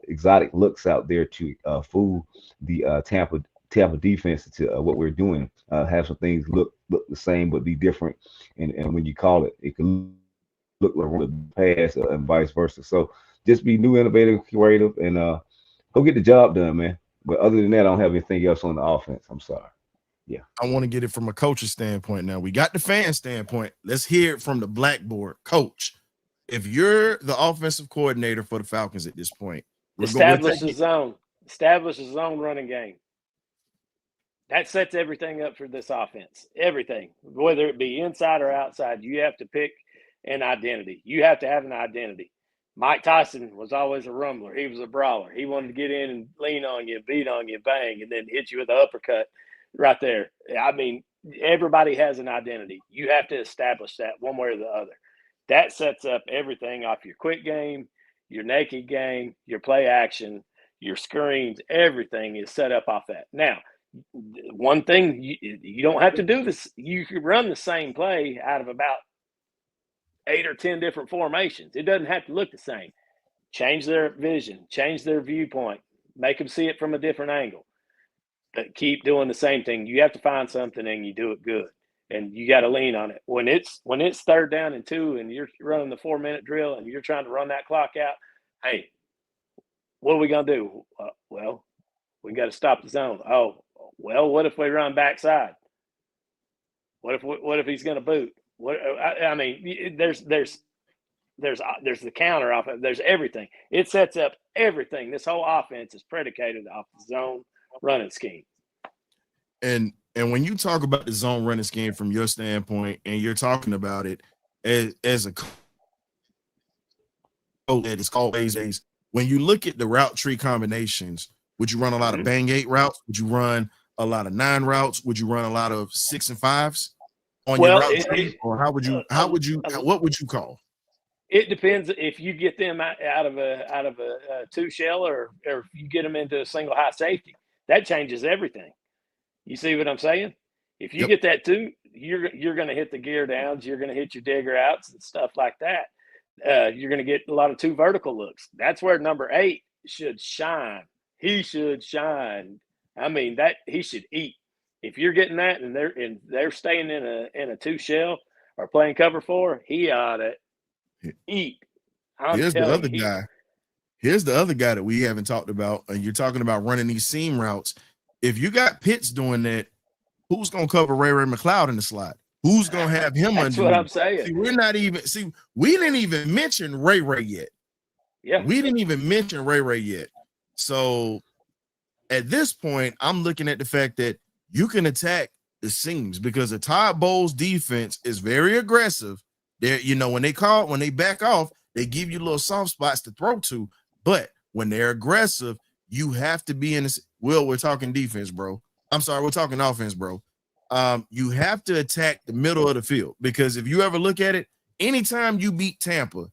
exotic looks out there to fool the Tampa defense to what we're doing. Have some things look the same but be different, and when you call it, it can look like a pass and vice versa. So just be new, innovative, creative, and go get the job done, man. But other than that, I don't have anything else on the offense. I'm sorry. Yeah. I want to get it from a coach's standpoint now. We got the fan standpoint. Let's hear it from the blackboard. Coach, if you're the offensive coordinator for the Falcons at this point, establish a zone running game. That sets everything up for this offense. Everything, whether it be inside or outside, you have to pick an identity. You have to have an identity. Mike Tyson was always a rumbler. He was a brawler. He wanted to get in and lean on you, beat on you, bang, and then hit you with an uppercut right there. I mean, everybody has an identity. You have to establish that one way or the other. That sets up everything off your quick game, your naked game, your play action, your screens. Everything is set up off that. Now, one thing, you don't have to do this. You can run the same play out of about 8 or 10 different formations. It doesn't have to look the same. Change their vision, change their viewpoint, make them see it from a different angle. But keep doing the same thing. You have to find something and you do it good. And you got to lean on it. When it's 3rd down and 2 and you're running the 4-minute drill and you're trying to run that clock out, hey, what are we going to do? Well, we got to stop the zone. Oh, well, what if we run backside? What if he's going to boot? I mean, there's the counter off. There's everything. It sets up everything. This whole offense is predicated off the zone running scheme. And when you talk about the zone running scheme from your standpoint, and you're talking about it as a coach that is always when you look at the route tree combinations, would you run a lot of bang 8 routes? Would you run a lot of 9 routes? Would you run a lot of 6 and 5s on your route tree? Or what would you call? It depends if you get them out of a 2 shell or if you get them into a single high safety. That changes everything. You see what I'm saying? If you get that 2, you're going to hit the gear downs. You're going to hit your digger outs and stuff like that. You're going to get a lot of 2 vertical looks. That's where number 8 should shine. He should shine. I mean, that he should eat. If you're getting that and they're staying in a 2 shell or playing cover 4, he ought to eat. Here's the other guy. Here's the other guy that we haven't talked about. And you're talking about running these seam routes. If you got Pitts doing that, who's going to cover Ray McLeod in the slot? Who's going to have him That's underneath? what I'm saying. We didn't even mention Ray yet. Yeah. We didn't even mention Ray yet. So at this point, I'm looking at the fact that you can attack the seams because the Todd Bowles defense is very aggressive. They're, when they back off, they give you little soft spots to throw to. But when they're aggressive, you have to be in this. Will, we're talking defense, bro. I'm sorry, we're talking offense, bro. You have to attack the middle of the field because if you ever look at it, anytime you beat Tampa,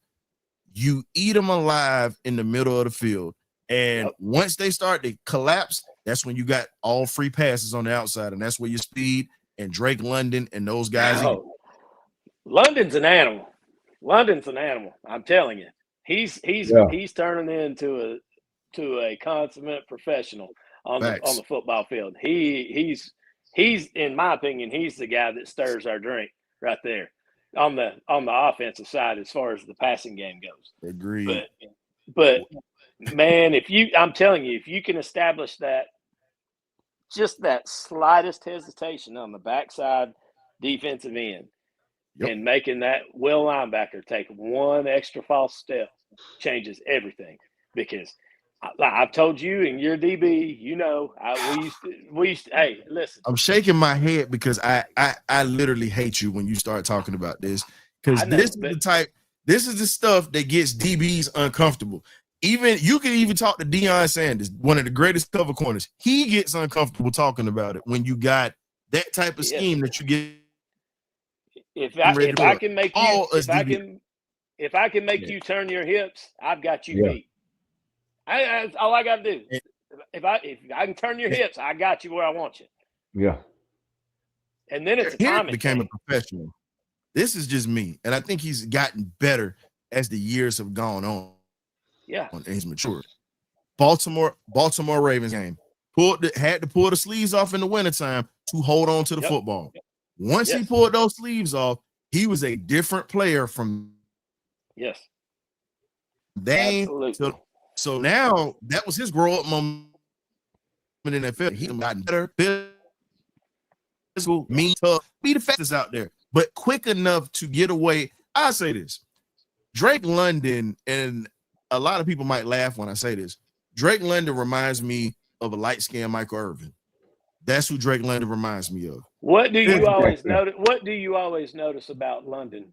you eat them alive in the middle of the field. And once they start to collapse, that's when you got all free passes on the outside. And that's where your speed and Drake London and those guys. London's an animal. I'm telling you. He's turning into a consummate professional on the football field. He's in my opinion, he's the guy that stirs our drink right there on the offensive side as far as the passing game goes. Agreed. But man, I'm telling you, if you can establish that, just that slightest hesitation on the backside defensive end and making that will linebacker take one extra false step changes everything. Because I've told you and your DB, we used to, hey, listen. I'm shaking my head because I literally hate you when you start talking about this because this is the stuff that gets DBs uncomfortable. Even you can even talk to Deion Sanders, one of the greatest cover corners. He gets uncomfortable talking about it when you got that type of scheme that you get. If I can make you turn your hips, I've got you beat. That's all I got to do. If I can turn your hips, I got you where I want you. Yeah. And then it's a timing. Became a professional. This is just me, and I think he's gotten better as the years have gone on. Yeah, and he's matured. Baltimore Ravens game. Had to pull the sleeves off in the wintertime to hold on to the football. Once he pulled those sleeves off, he was a different player from Yes. They Absolutely. so now that was his grow up moment in the NFL. He got better, physical, mean, tough, be the fastest out there, but quick enough to get away. I'll say this: Drake London, and a lot of people might laugh when I say this. Drake London reminds me of a light-skinned Michael Irvin. That's who Drake London reminds me of. What do you always notice? What do you always notice about London?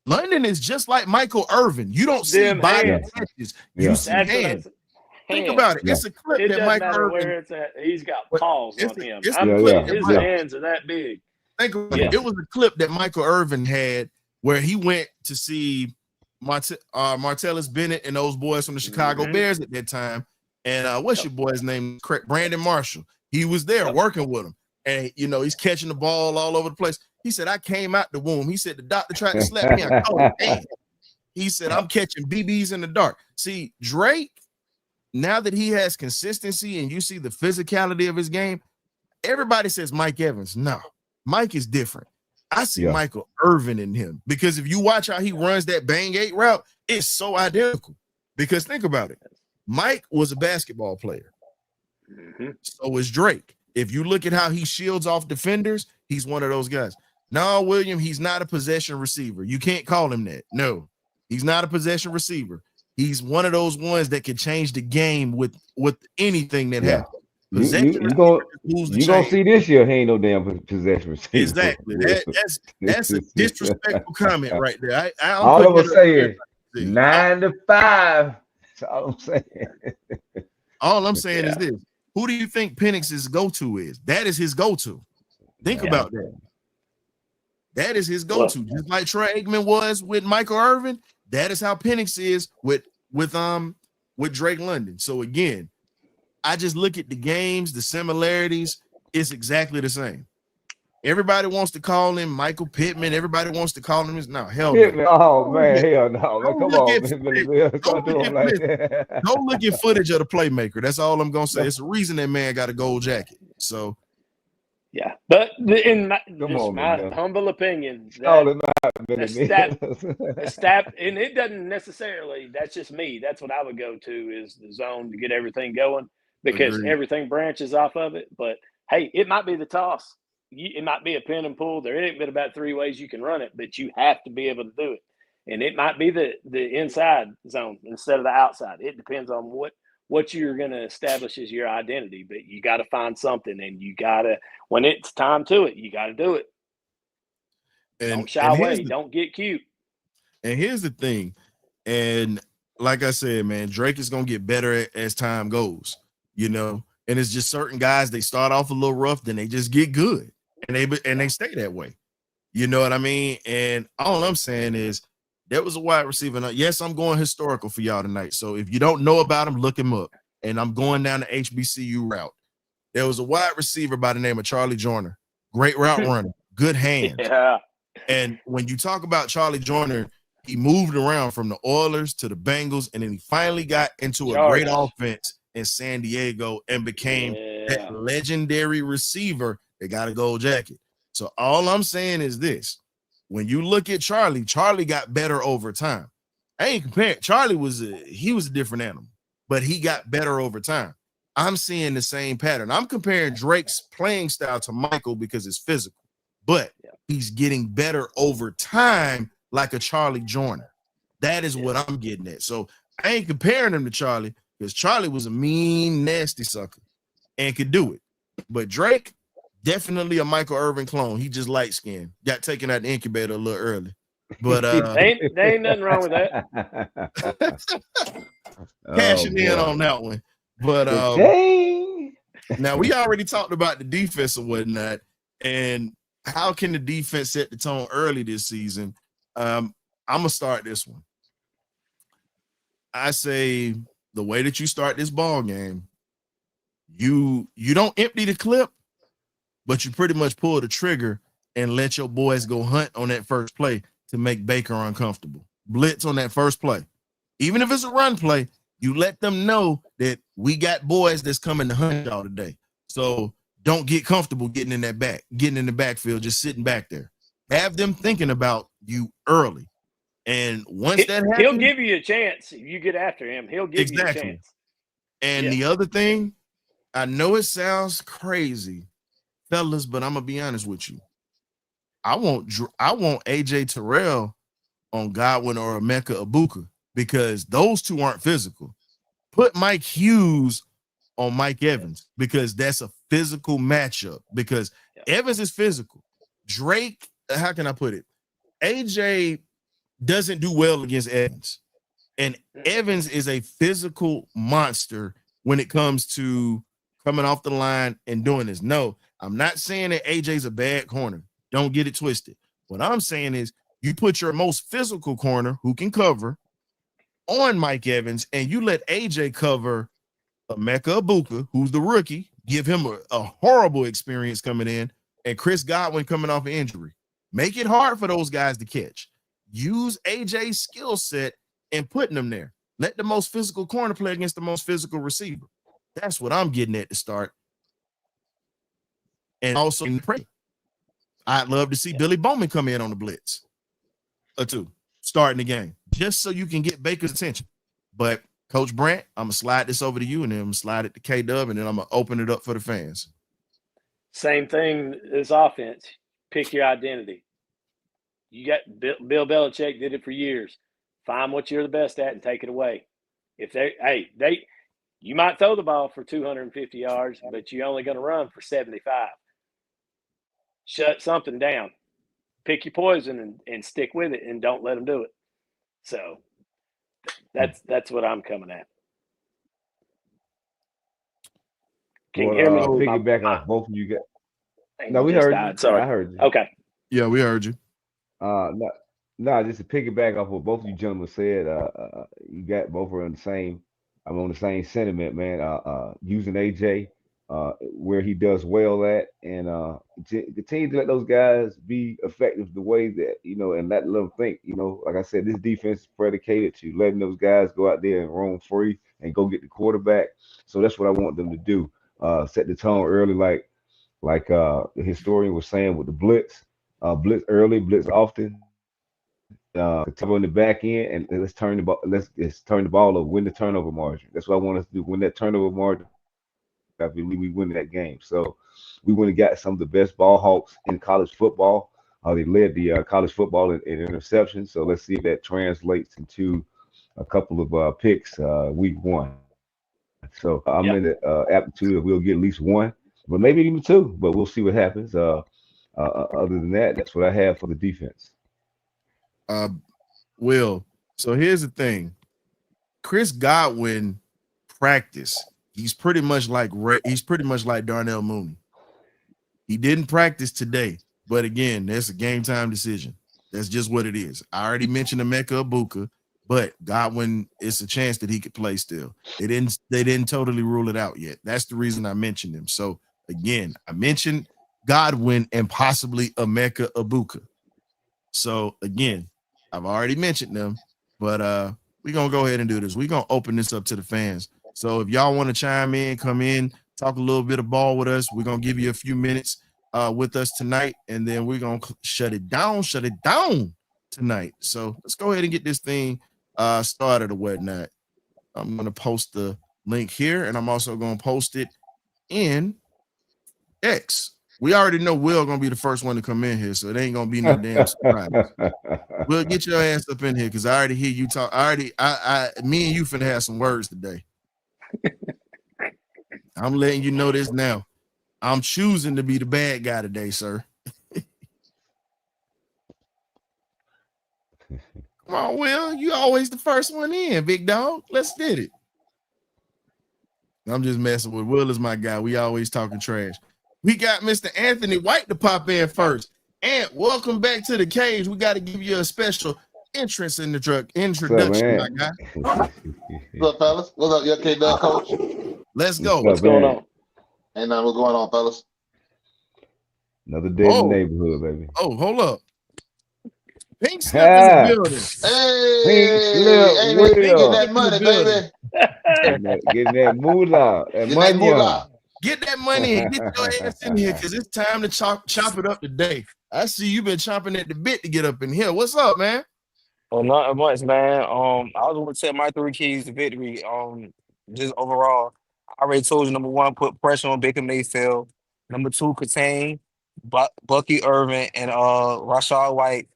London is just like Michael Irvin. You don't see Them body hands. touches. Yeah. You see That's what I'm hands. saying. Think Hands. about it. Yeah. It's a clip It that doesn't Michael matter Irvin. where it's at. He's got But paws it's on a- him. it's a I'm Yeah, putting yeah, his yeah. hands are that big. Think about Yeah. it. It was a clip that Michael Irvin had where he went to see Martellus Bennett and those boys from the Chicago Mhm. Bears at that time. And what's your boy's name? Correct, Brandon Marshall. He was there Yep. working with him. And he's catching the ball all over the place. He said, I came out the womb. He said the doctor tried to slap me. I caught his hand. He said, I'm catching BBs in the dark. See, Drake, now that he has consistency and you see the physicality of his game, everybody says Mike Evans. No, Mike is different. I see Yeah. Michael Irvin in him because if you watch how he runs that bang 8 route, it's so identical. Because think about it. Mike was a basketball player. Mhm. So is Drake. If you look at how he shields off defenders, he's one of those guys. No, William, he's not a possession receiver. You can't call him that. No, he's not a possession receiver. He's one of those ones that can change the game with anything that Yeah. happens. You Possession gonna receiver moves the gonna chain. see this year. He ain't no damn possession receiver. Exactly. That's a disrespectful comment right there. I'm All putting I'm gonna it up say there. is 9 to 5. That's all I'm saying. All I'm saying is Yeah. this: who do you think Penix's go-to is? That is his go-to. Think Yeah. about that. That is his go-to. Just like Troy Aikman was with Michael Irvin, that is how Penix is with Drake London. So again, I just look at the games, the similarities. It's exactly the same. Everybody wants to call him Michael Pittman. Everybody wants to call him his hell no. Pittman, oh man, hell no, man. Don't Come look on, at man. footage. Don't do him like that. Go look at footage of the playmaker. That's all I'm gonna say. It's the reason that man got a gold jacket. So Yeah. But in my, Come just on, my man. humble opinion, Call that him out, Billy a stat, and it doesn't necessarily, that's just me. That's what I would go to is the zone to get everything going because Agreed. everything branches off of it. But hey, it might be the toss. It might be a pin and pull. There ain't been about 3 ways you can run it, but you have to be able to do it. And it might be the inside zone instead of the outside. It depends on what you're going to establish as your identity. But you got to find something, and you got to, when it's time to it, you got to do it. Don't shy away. Don't get cute. And here's the thing, and like I said, man, Drake is gonna get better as time goes, and it's just certain guys, they start off a little rough, then they just get good, and they stay that way. You know what I mean? And all I'm saying is there was a wide receiver. Now, yes, I'm going historical for y'all tonight. So if you don't know about him, look him up. And I'm going down the HBCU route. There was a wide receiver by the name of Charlie Joyner, great route runner, good hands. Yeah. And when you talk about Charlie Joyner, he moved around from the Oilers to the Bengals, and then he finally got into a great offense in San Diego and became that legendary receiver that got a gold jacket. So all I'm saying is this. When you look at Charlie got better over time. I ain't comparing. Charlie was a different animal, but he got better over time. I'm seeing the same pattern. I'm comparing Drake's playing style to Michael because it's physical, but he's getting better over time like a Charlie Joyner. That is what I'm getting at. So I ain't comparing him to Charlie because Charlie was a mean, nasty sucker and could do it. But Drake, definitely a Michael Irvin clone. He just light skinned. Got taken out the incubator a little early. But there ain't nothing wrong with that. Cashing in on that one. But now we already talked about the defense and whatnot, and how can the defense set the tone early this season? I'm gonna start this one. I say the way that you start this ball game, you don't empty the clip, but you pretty much pull the trigger and let your boys go hunt on that first play to make Baker uncomfortable. Blitz on that first play. Even if it's a run play, you let them know that we got boys that's coming to hunt y'all today. So don't get comfortable getting in the backfield, just sitting back there. Have them thinking about you early. And once that happens, he'll give you a chance. If you get after him, he'll give you a chance. And the other thing, I know it sounds crazy, fellas, but I'm gonna be honest with you. I want AJ Terrell on Godwin or Emeka Ibuka because those two aren't physical. Put Mike Hughes on Mike Evans because that's a physical matchup because Evans is physical. Drake, how can I put it? AJ doesn't do well against Evans. And Evans is a physical monster when it comes to coming off the line and doing this. No, I'm not saying that AJ's a bad corner. Don't get it twisted. What I'm saying is you put your most physical corner who can cover on Mike Evans and you let AJ cover Emeka Ibuka, who's the rookie, give him a horrible experience coming in, and Chris Godwin coming off an injury. Make it hard for those guys to catch. Use AJ's skill set and putting them there. Let the most physical corner play against the most physical receiver. That's what I'm getting at to start. And also in the play. I'd love to see Billy Bowman come in on the blitz or two, starting the game, just so you can get Baker's attention. But Coach Brant, I'm going to slide this over to you, and then I'm going to slide it to K-Dub, and then I'm going to open it up for the fans. Same thing as offense. Pick your identity. You got Bill Belichick did it for years. Find what you're the best at and take it away. If you might throw the ball for 250 yards, but you're only going to run for 75. Shut something down. Pick your poison and stick with it, and don't let them do it. So that's what I'm coming at. Can you hear me? Piggyback off both of you guys. No, we heard you. Sorry. I heard you. Okay. Yeah, we heard you. No, just to piggyback off what both of you gentlemen said, you got both are on the same. I'm on the same sentiment, man. Using AJ where he does well at, and continue to let those guys be effective the way that and let them think. Like I said, this defense is predicated to letting those guys go out there and roam free and go get the quarterback. So that's what I want them to do. Set the tone early, like the historian was saying with the blitz early, blitz often. Cover on the back end, and let's turn the ball. Let's turn the ball over. Win the turnover margin. That's what I want us to do. Win that turnover margin. I believe we win that game. So we went and got some of the best ball hawks in college football. They led the college football in interceptions. So let's see if that translates into a couple of picks week one. So I'm in the aptitude that we'll get at least one, but maybe even two. But we'll see what happens. Other than that, that's what I have for the defense. Will, so here's the thing. Chris Godwin practice. He's pretty much like Darnell Mooney. He didn't practice today, but again, that's a game time decision. That's just what it is. I already mentioned Emeka Ibuka, but Godwin, it's a chance that he could play still. They didn't totally rule it out yet. That's the reason I mentioned him. So again, I mentioned Godwin and possibly Emeka Ibuka. So again, I've already mentioned them, but we're going to go ahead and do this. We're going to open this up to the fans. So if y'all want to chime in, come in, talk a little bit of ball with us, we're going to give you a few minutes with us tonight, and then we're going to shut it down tonight. So let's go ahead and get this thing started or whatnot. I'm going to post the link here, and I'm also going to post it in X. We already know Will gonna be the first one to come in here, so it ain't gonna be no damn surprise. Will, get your ass up in here because I already hear you talk. Me and you finna have some words today. I'm letting you know this now. I'm choosing to be the bad guy today, sir. Come on, Will. You always the first one in, big dog. Let's get it. I'm just messing with Will. Is my guy. We always talking trash. We got Mr. Anthony White to pop in first. And welcome back to the cage. We got to give you a special entrance in the truck. Introduction, my guy. What's up, fellas? What's up, your K-Dub coach? Let's go. What's going on? Ain't nothing. What's going on, fellas? Another day in the neighborhood, baby. Oh, hold up. Pink Slip in the building. Hey, get that money, baby. Getting that moolah. Get that money and get your ass in here because it's time to chop it up today. I see you've been chomping at the bit to get up in here. What's up, man? Well, not much, man. I was going to tell my three keys to victory. Just overall, I already told you. Number one, put pressure on Baker Mayfield. Number two, contain Bucky Irvin and Rashad White,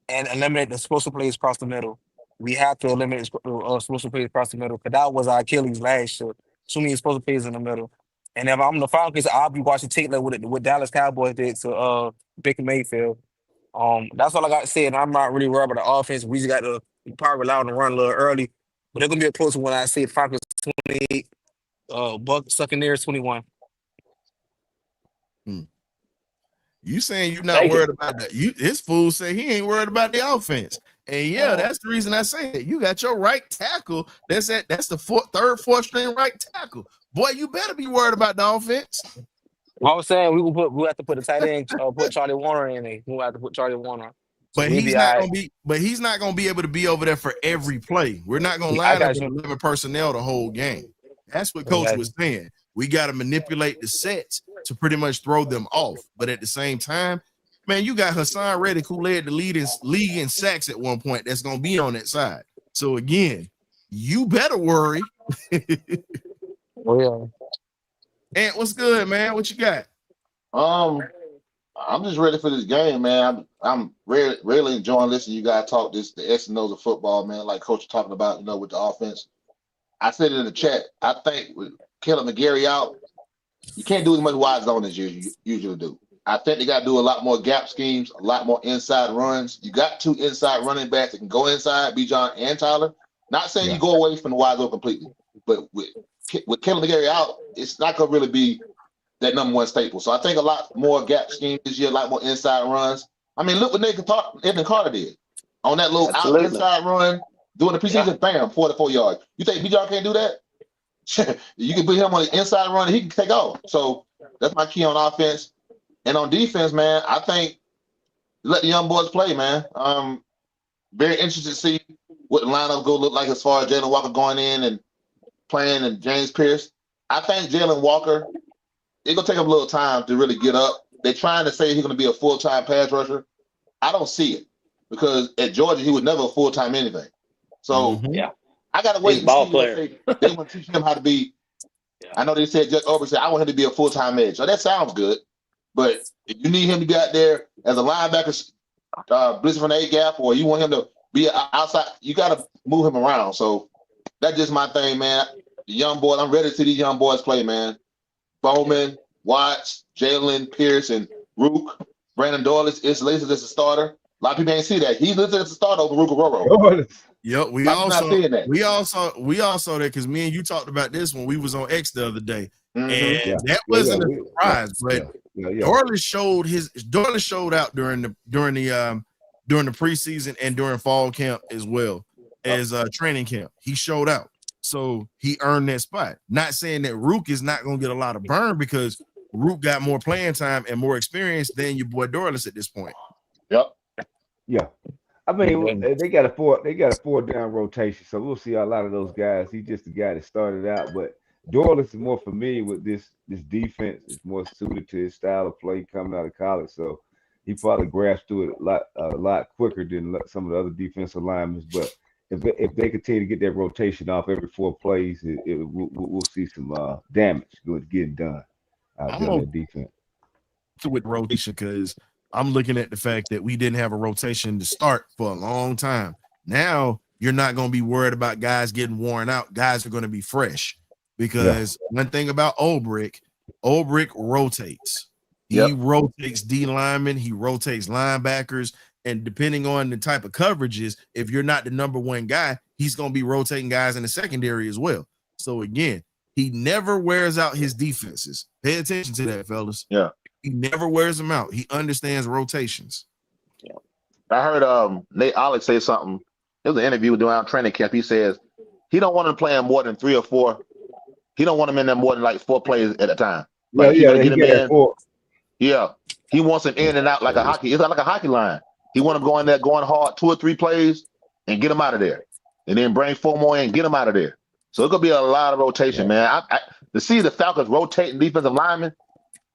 and eliminate the explosive plays across the middle. We have to eliminate explosive plays across the middle because that was our Achilles last year. Too many explosive plays in the middle. And if I'm the Falcons, I'll be watching tape like what Dallas Cowboys did to Baker Mayfield. That's all I got to say. And I'm not really worried about the offense. We just got to probably rely on the run a little early. But they're gonna be a closer one. I say Falcons 28, Buck Succaneers 21. You saying you're not Take worried it. about that? His fool say he ain't worried about the offense. And yeah, that's the reason I say it. You got your right tackle. That's the third, fourth string right tackle. Boy, you better be worried about the offense. I was saying we have to put the tight end, put Charlie Warner in there. We have to put Charlie Warner. So But we'll he's be not all gonna be. But he's not gonna be able to be over there for every play. We're not gonna I line up got with you. 11 personnel the whole game. That's what I Coach got was you. saying. We got to manipulate the sets to pretty much throw them off. But at the same time, man, you got Hassan Reddick, who led the league in sacks at one point. That's gonna be on that side. So again, you better worry. Oh yeah. And what's good, man? What you got? I'm just ready for this game, man. I'm really enjoying listening to you guys talk the X and O's of football, man. Like Coach was talking about, with the offense. I said it in the chat. I think with Caleb McGarry out, you can't do as much wide zone as you usually do. I think they got to do a lot more gap schemes, a lot more inside runs. You got two inside running backs that can go inside, Bijan and Tyler. Not saying you go away from the wide zone completely, but with Caleb McGarry out, it's not going to really be that number one staple. So I think a lot more gap scheme this year, a lot more inside runs. I mean, look what Nathan Carter did on that little out inside run during the preseason. Bam, 44 yards. You think Bijan can't do that? You can put him on the inside run and he can take off. So that's my key on offense. And on defense, man, I think let the young boys play, man. Very interested to see what the lineup go look like as far as Jalen Walker going in and playing and James Pierce. I think Jalen Walker, it's going to take him a little time to really get up. They're trying to say he's going to be a full-time pass rusher. I don't see it because at Georgia, he was never a full-time anything. So I got to wait and ball see player. they want to teach him how to be. I know they said Judge Ober said, I want him to be a full-time edge. So that sounds good. But if you need him to be out there as a linebacker, blitzing from the A-gap, or you want him to be outside, you got to move him around. So that's just my thing, man. The young boys, I'm ready to see these young boys play, man. Bowman, Watts, Jalen, Pierce, and Rook. Brandon Doyle is listed as a starter. A lot of people ain't see that. He's listed as a starter over Rook Roro. Yep, we all saw that because me and you talked about this when we was on X the other day. And that wasn't a surprise, but Doyle showed out during the preseason and during fall camp as well as training camp. He showed out. So he earned that spot. Not saying that Rook is not going to get a lot of burn because Rook got more playing time and more experience than your boy Dorless at this point. Yep. Yeah. I mean, they got a four down rotation, so we'll see a lot of those guys. He's just the guy that started out, but Dorless is more familiar with this defense. It's more suited to his style of play coming out of college, so he probably grasped to it a lot quicker than some of the other defensive linemen. But if they continue to get that rotation off every 4 plays, we'll see some damage getting done during that defense. With rotation, because I'm looking at the fact that we didn't have a rotation to start for a long time. Now you're not going to be worried about guys getting worn out. Guys are going to be fresh because one thing about Ulbrich rotates. He rotates D linemen, he rotates linebackers, and depending on the type of coverages, if you're not the number one guy, he's going to be rotating guys in the secondary as well. So again, he never wears out his defenses. Pay attention to that, fellas. Yeah. He never wears them out. He understands rotations. Yeah. I heard Nate Alex say something. It was an interview doing training camp. He says he don't want him playing more than 3 or 4. He don't want him in there more than like 4 plays at a time. Like he get him in. 4. Yeah. He wants him in and out like a hockey. It's like a hockey line. He want him going there, going hard 2 or 3 plays and get him out of there. And then bring 4 more in and get him out of there. So it's going to be a lot of rotation, man. To see the Falcons rotating defensive linemen,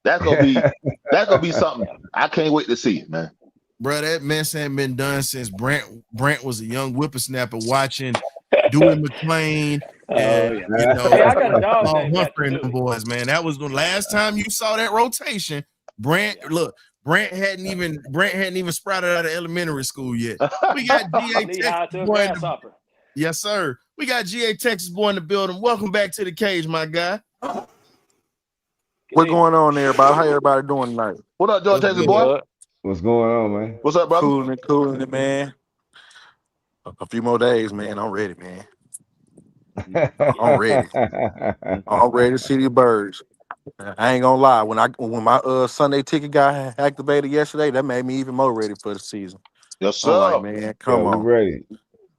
that's gonna be something. I can't wait to see it, man. bro, that mess hadn't been done since Brent was a young whippersnapper watching Dewey McClain Oh and yeah. you Hey, know I got a dog Paul named after Humphrey and them Dewey. boys, man. That was the last time you saw that rotation. Brent hadn't even sprouted out of elementary school yet. We got GA Knee Texas high to a boy in the, grasshopper. yes, sir. We got GA Texas boy in the building. Welcome back to the cage, my guy. What's going on there, everybody? How everybody doing tonight? What up, George Texas good? boy? What's going on, man? What's up, brother? Cooling it, man. A few more days, man. I'm ready, man. I'm ready. I'm ready to see the birds. I ain't gonna lie. When my Sunday ticket got activated yesterday, that made me even more ready for the season. Yes, I'm like, sir. man, Yeah, come we on, ready.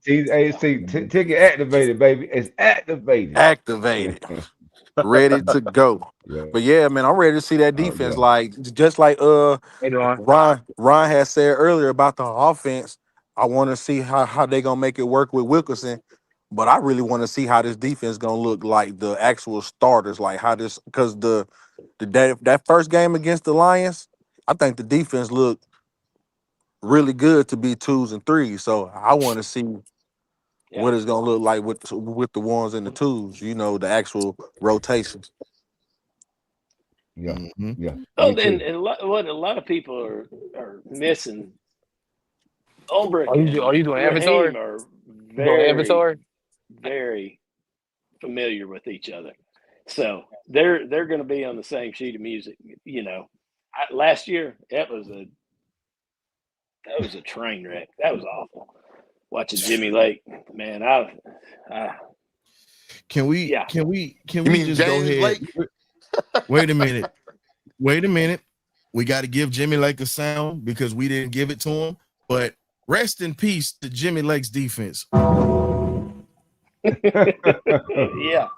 Ticket activated, baby. It's activated. activated, ready to go. Yeah. But yeah, man, I'm ready to see that Oh, defense. yeah. Like just like Hey, Don. Ron had said earlier about the offense. I want to see how they gonna make it work with Wilkinson, but I really want to see how this defense gonna look like the actual starters. Like how this, because that first game against the Lions, I think the defense looked really good to be 2s and 3s. So I want to see what it's gonna look like with the 1s and the 2s. You know, the actual rotations. Yeah. Mm-hmm. Yeah. Oh, Me too. and what a lot of people are missing. Ulbrich Are you and doing Raheem inventory? are You doing very, inventory? very familiar with each other, so they're going to be on the same sheet of music. You know, last year that was a train wreck. That was awful. Watching Jimmy Lake, man. Can we Yeah. You mean just go James ahead? Blake? Wait a minute. We got to give Jimmy Lake a sound because we didn't give it to him. But rest in peace to Jimmy Lake's defense. Yeah.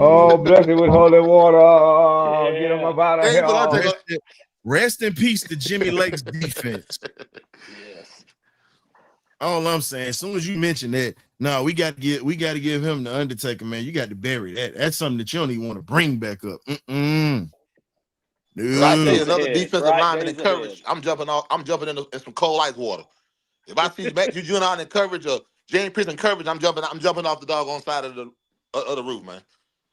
Oh, bless it with holy water. Oh, get him up out of Hey, here. but I'll take Rest in peace to Jimmy Lake's defense. Yes. All I'm saying, as soon as you mention that, no, we got to give him the Undertaker, man. You got to bury that. That's something that you don't even want to bring back up. I No. see another ahead. defensive Right lineman in days coverage. I'm jumping in some cold ice water. If I see Matt Jr. in coverage or James Pierce in coverage, I'm jumping off the doggone side of the roof, man.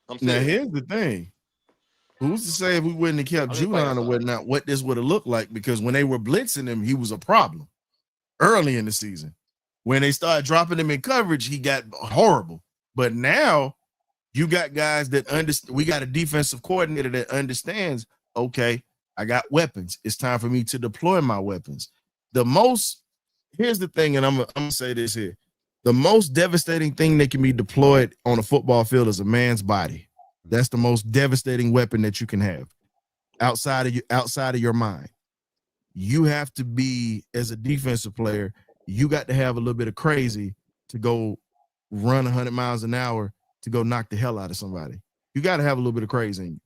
I'm Now serious. here's the thing. Who's to say if we wouldn't have kept I'm just playing Judon or outside. whatnot, what this would have looked like? Because when they were blitzing him, he was a problem early in the season. When they started dropping him in coverage, he got horrible. But now you got guys that understand. We got a defensive coordinator that understands, okay, I got weapons. It's time for me to deploy my weapons. Here's the thing, and I'm gonna say this here. The most devastating thing that can be deployed on a football field is a man's body. That's the most devastating weapon that you can have outside of your mind. You have to be, as a defensive player, you got to have a little bit of crazy to go run 100 miles an hour to go knock the hell out of somebody. You got to have a little bit of crazy in you.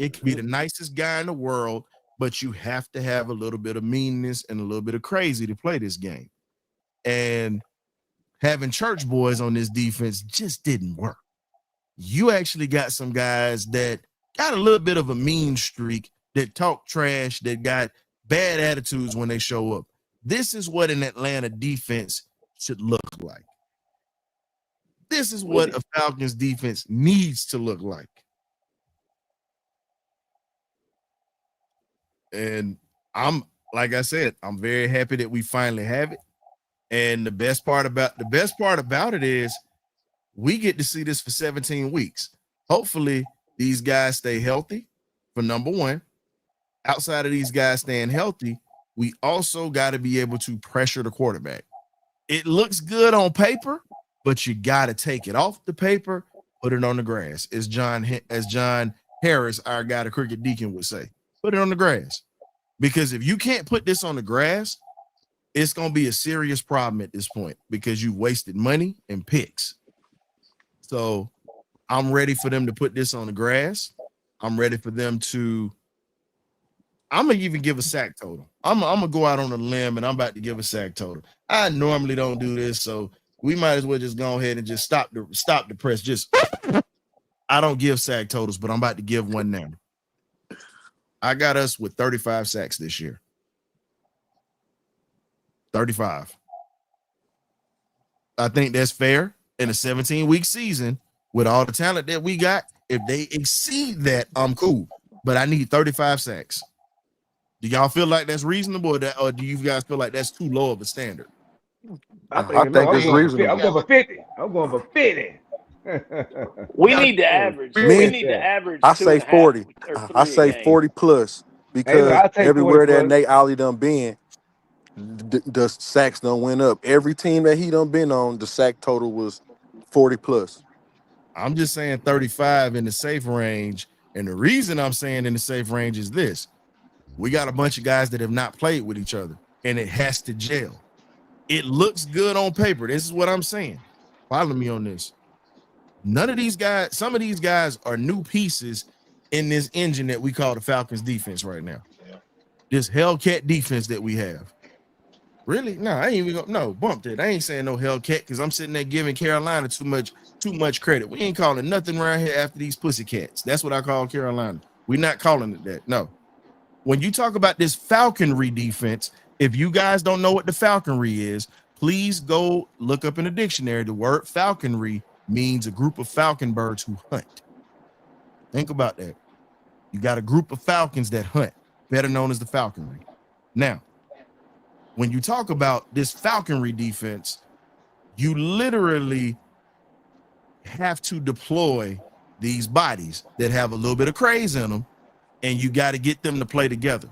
It could be the nicest guy in the world, but you have to have a little bit of meanness and a little bit of crazy to play this game. And having church boys on this defense just didn't work. You actually got some guys that got a little bit of a mean streak, that talk trash, that got bad attitudes when they show up. This is what an Atlanta defense should look like. This is what a Falcons defense needs to look like. And like I said, I'm very happy that we finally have it. And the best part about it is we get to see this for 17 weeks. Hopefully, these guys stay healthy, for number one. Outside of these guys staying healthy, we also got to be able to pressure the quarterback. It looks good on paper, but you got to take it off the paper, put it on the grass. As John Harris, our guy, the cricket deacon, would say, put it on the grass. Because if you can't put this on the grass, it's going to be a serious problem at this point because you wasted money and picks. So I'm ready for them to put this on the grass. I'm ready for them to – I'm going to even give a sack total. I'm going to go out on a limb, and I'm about to give a sack total. I normally don't do this, so we might as well just go ahead and just stop the press. Just I don't give sack totals, but I'm about to give one now. I got us with 35 sacks this year. 35. I think that's fair in a 17-week season with all the talent that we got. If they exceed that, I'm cool. But I need 35 sacks. Do y'all feel like that's reasonable, or do you guys feel like that's too low of a standard? I I think think I'm it's going for 50. I'm reasonable. going for 50. I'm going for 50. We need to average. Me? We need to average I 2.5 say 40. or I 3 a say game. 40 plus Hey, look, because I'll take 40 everywhere that plus. Nate Ollie done been, the sacks done went up. Every team that he done been on, the sack total was 40 plus. I'm just saying 35 in the safe range. And the reason I'm saying in the safe range is this. We got a bunch of guys that have not played with each other, and it has to gel. It looks good on paper. This is what I'm saying. Follow me on this. None of these guys, some of these guys are new pieces in this engine that we call the Falcons defense right now. This Hellcat defense that we have. Really? No, I ain't even gonna bump it. I ain't saying no Hellcat because I'm sitting there giving Carolina too much credit. We ain't calling nothing around here after these pussycats. That's what I call Carolina. We're not calling it that. No. When you talk about this falconry defense, if you guys don't know what the falconry is, please go look up in the dictionary. The word falconry means a group of falcon birds who hunt. Think about that. You got a group of falcons that hunt, better known as the falconry. Now, when you talk about this falconry defense, you literally have to deploy these bodies that have a little bit of craze in them, and you got to get them to play together.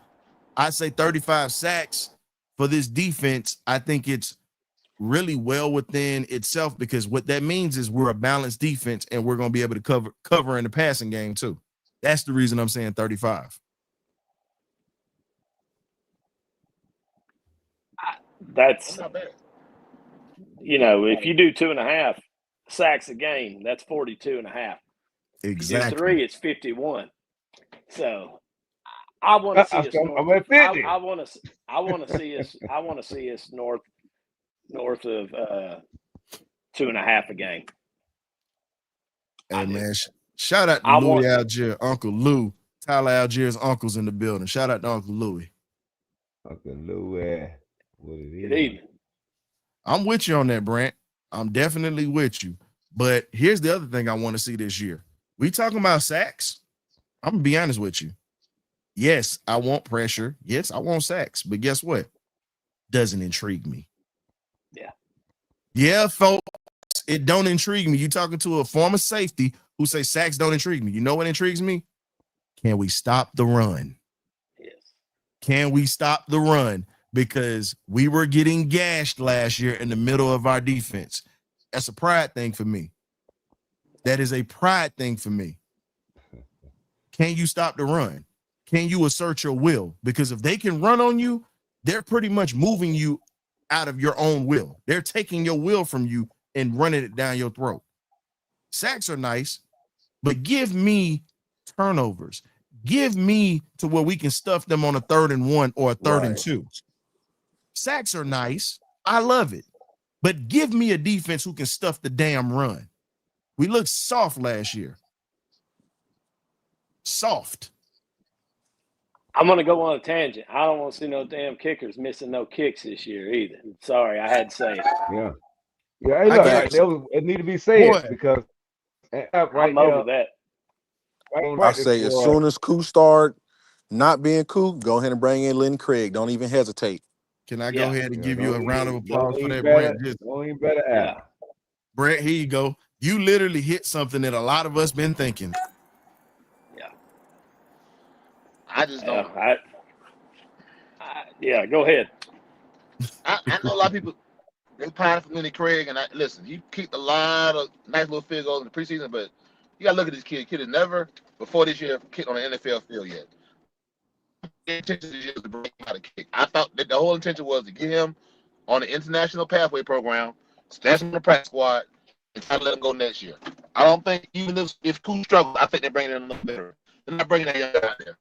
I say 35 sacks for this defense. I think it's really well within itself because what that means is we're a balanced defense and we're going to be able to cover in the passing game too. That's the reason I'm saying 35. That's, Not bad. if you do 2.5 sacks a game, that's 42.5. If you do Exactly. 3, it's 51. So I want to see us north. I'm at 50. I want to see us. I want to see us north of 2.5 a game. Hey man, shout out to Louis Algier, Uncle Lou, Tyler Algier's uncle's in the building. Shout out to Uncle Louis. Uncle Louis, what it is? Good evening. I'm with you on that, Brant. I'm definitely with you. But here's the other thing I want to see this year. We talking about sacks. I'm gonna be honest with you. Yes, I want pressure. Yes, I want sacks. But guess what? Doesn't intrigue me. Yeah, folks, it don't intrigue me. You talking to a former safety who say sacks don't intrigue me. You know what intrigues me? Can we stop the run? Yes. Can we stop the run? Because we were getting gashed last year in the middle of our defense. That's a pride thing for me. That is a pride thing for me. Can you stop the run? Can you assert your will? Because if they can run on you, they're pretty much moving you out of your own will. They're taking your will from you and running it down your throat. Sacks are nice, but give me turnovers. Give me to where we can stuff them on a 3rd and 1 or a 3rd and 2. Sacks are nice. I love it. But give me a defense who can stuff the damn run. We looked soft last year. Soft. I'm going to go on a tangent. I don't want to see no damn kickers missing no kicks this year either. Sorry, I had to say it. Yeah. Yeah, hey, look, it need to be said because I'm over that. I say as soon as Koo start not being Koo, go ahead and bring in Lynn Craig. Don't even hesitate. Can I go ahead and give you a round of applause for that, Brent? Brent, here you go. You literally hit something that a lot of us been thinking. I just don't. Go ahead. I know a lot of people, they pine for Lenny Craig, and listen, he kicked a lot of nice little field goals in the preseason, but you got to look at this kid. Kid has never, before this year, kicked on an NFL field yet. The intention this year was to bring him out of kick. I thought that the whole intention was to get him on the international pathway program, stash him on the practice squad, and try to let him go next year. I don't think, even if Koo struggles, I think they're bringing in a little better. They're not bringing that young guy out there.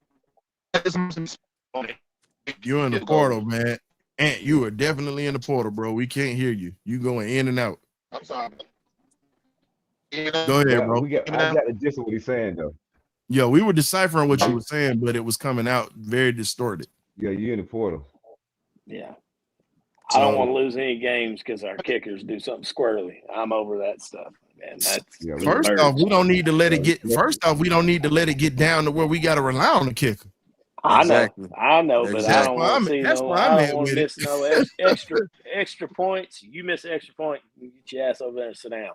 You're in the portal, man. Ant, you are definitely in the portal, bro. We can't hear you. You going in and out. I'm sorry. Go ahead, bro. I got the gist of what he's saying, though. Yeah, we were deciphering what you were saying, but it was coming out very distorted. Yeah, you in the portal. Yeah. I don't So- want to lose any games because our kickers do something squirrely. I'm over that stuff, man. That's Yeah, First off, we don't need to let it get. First off, we don't need to let it get down to where we got to rely on the kicker. Exactly. I know, but I don't want to see That's no. where I I'm don't at want to with miss it. no extra points. You miss an extra point, you get your ass over there and sit down.